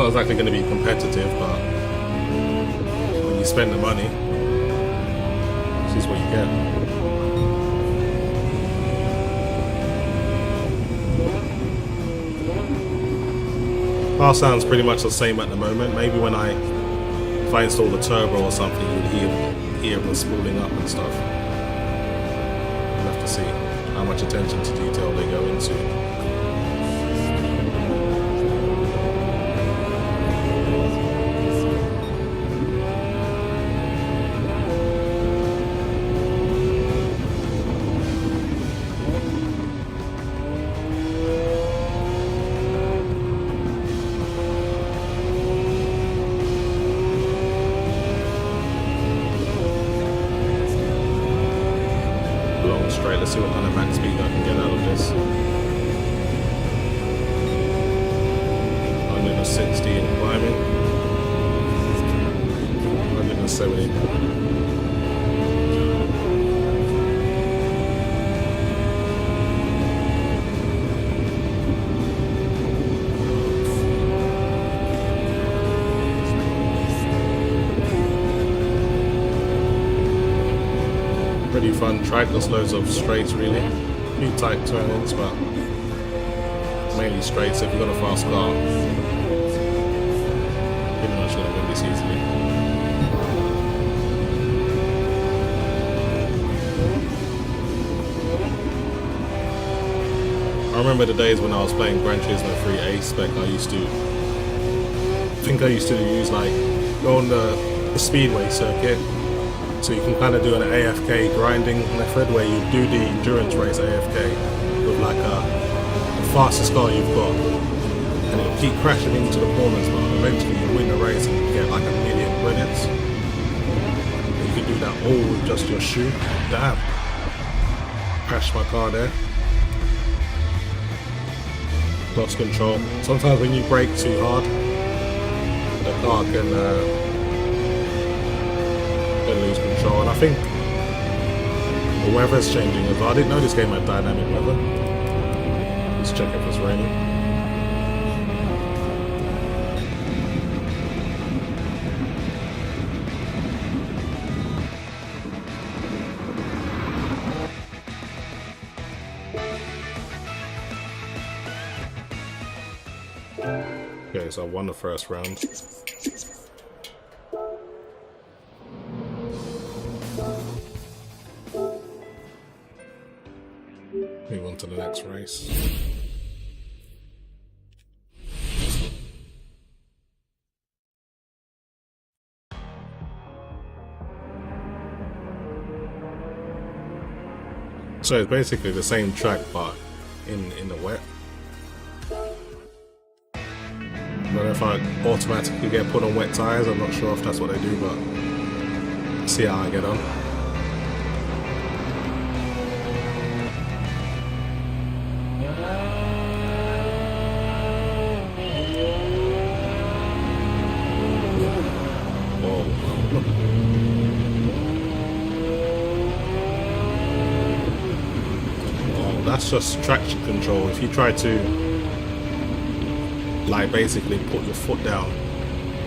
S1: not exactly going to be competitive, but when you spend the money, this is what you get. Car sounds pretty much the same at the moment. Maybe if I install the turbo or something, you would hear the spooling up and stuff. We'll have to see how much attention to detail they go into. Straight, let's see what kind of max speed I can get out of this. 160 and climbing. 170. Pretty fun track, there's loads of straights really. A few tight turn-ins, but mainly straight, so if you've got a fast car, pretty much going to win this easily. I remember the days when I was playing Gran Turismo 3 A-Spec, I used to use like, go on the speedway circuit. So you can kind of do an AFK grinding method where you do the endurance race AFK with like the fastest car you've got, and it'll keep crashing into the corners, but eventually you win the race and you get like 1,000,000 credits. And you can do that all with just your shoe. Damn. Crashed my car there. Lost control. Sometimes when you brake too hard, the car can lose control, and I think the weather's changing as well. I didn't know this game had dynamic weather. Let's check if it's raining. Okay, so I won the first round. Move on to the next race. So it's basically the same track but in the wet. But if I automatically get put on wet tires, I'm not sure if that's what they do, but see how I get on. That's just traction control. If you try to like basically put your foot down,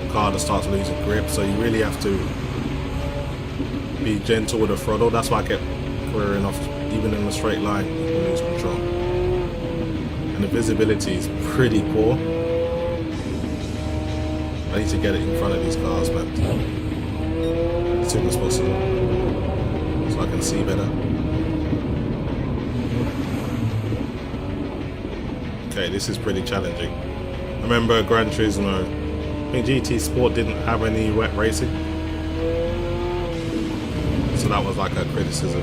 S1: the car just starts losing grip, so you really have to be gentle with the throttle. That's why I kept rearing off. Even in a straight line, you can lose control. And the visibility is pretty poor. I need to get it in front of these cars, man, as soon as possible, so I can see better. Okay, this is pretty challenging. I remember Gran Turismo, I think GT Sport didn't have any wet racing, so that was like a criticism.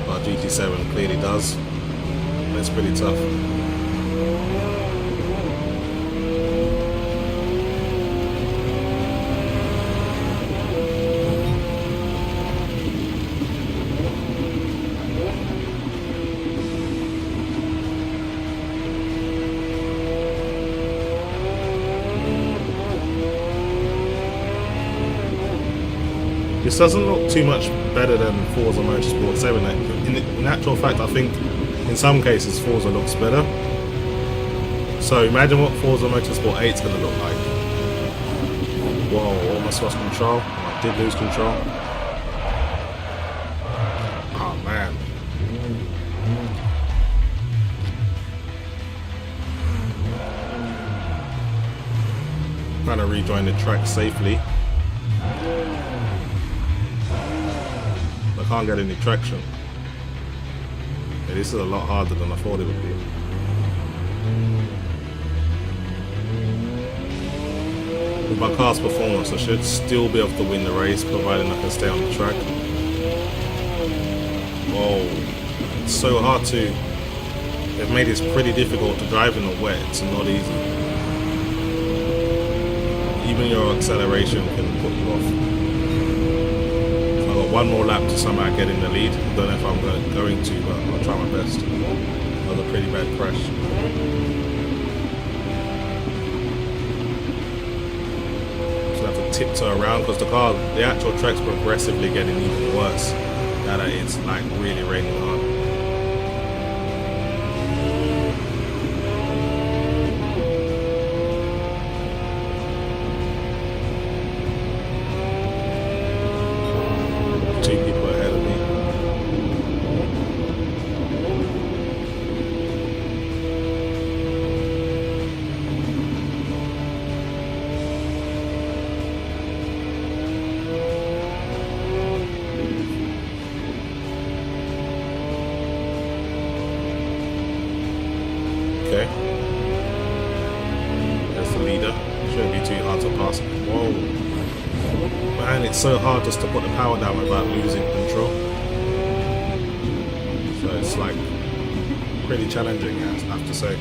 S1: But GT7 clearly does. It's pretty tough. This doesn't look too much better than Forza Motorsport 7. In actual fact, I think in some cases Forza looks better. So imagine what Forza Motorsport 8 is going to look like. Whoa, almost lost control. I did lose control. Oh man. Trying to rejoin the track safely. I can't get any traction. Yeah, this is a lot harder than I thought it would be. With my car's performance, I should still be able to win the race, providing I can stay on the track. Whoa, it's so hard to... They've made this pretty difficult to drive in the wet, it's not easy. Even your acceleration can put you off. So I've got one more lap to somehow get in the lead. I don't know if I'm going to, but I'll try my best. That was a pretty bad crash. So I have to tiptoe around because the actual track's progressively getting even worse now that it's like really raining hard. Okay. There's the leader. Shouldn't be too hard to pass. Whoa. Man, it's so hard just to put the power down without losing control. So it's like pretty challenging, I have to say.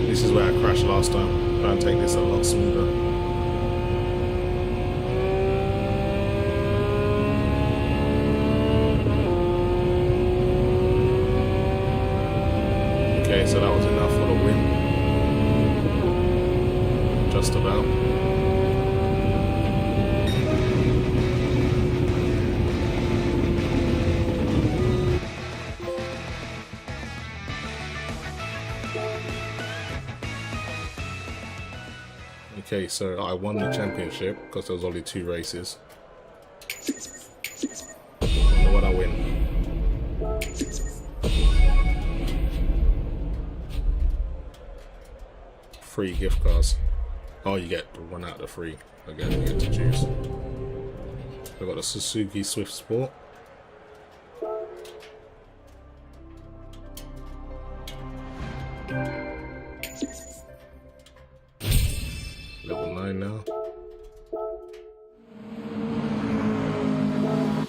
S1: This is where I crashed last time. Try and take this a lot smoother. Okay, so that was enough for the win. Just about. Okay, so I won the championship because there was only 2 races. I wonder what I win. Free gift cards. Oh, you get 1 out of 3. Again, you get to choose. I've got a Suzuki Swift Sport. Level 9 now.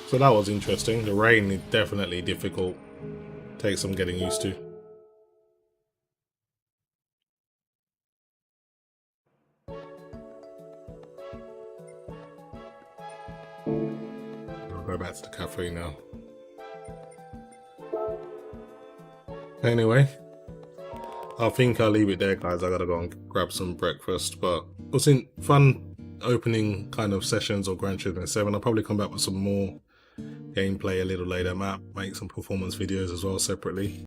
S1: So that was interesting. The rain is definitely difficult. Takes some getting used to. I'll go back to the cafe now. Anyway, I think I'll leave it there, guys. I gotta go and grab some breakfast, but it was fun opening kind of sessions of Gran Turismo 7. I'll probably come back with some more gameplay a little later. I might make some performance videos as well separately.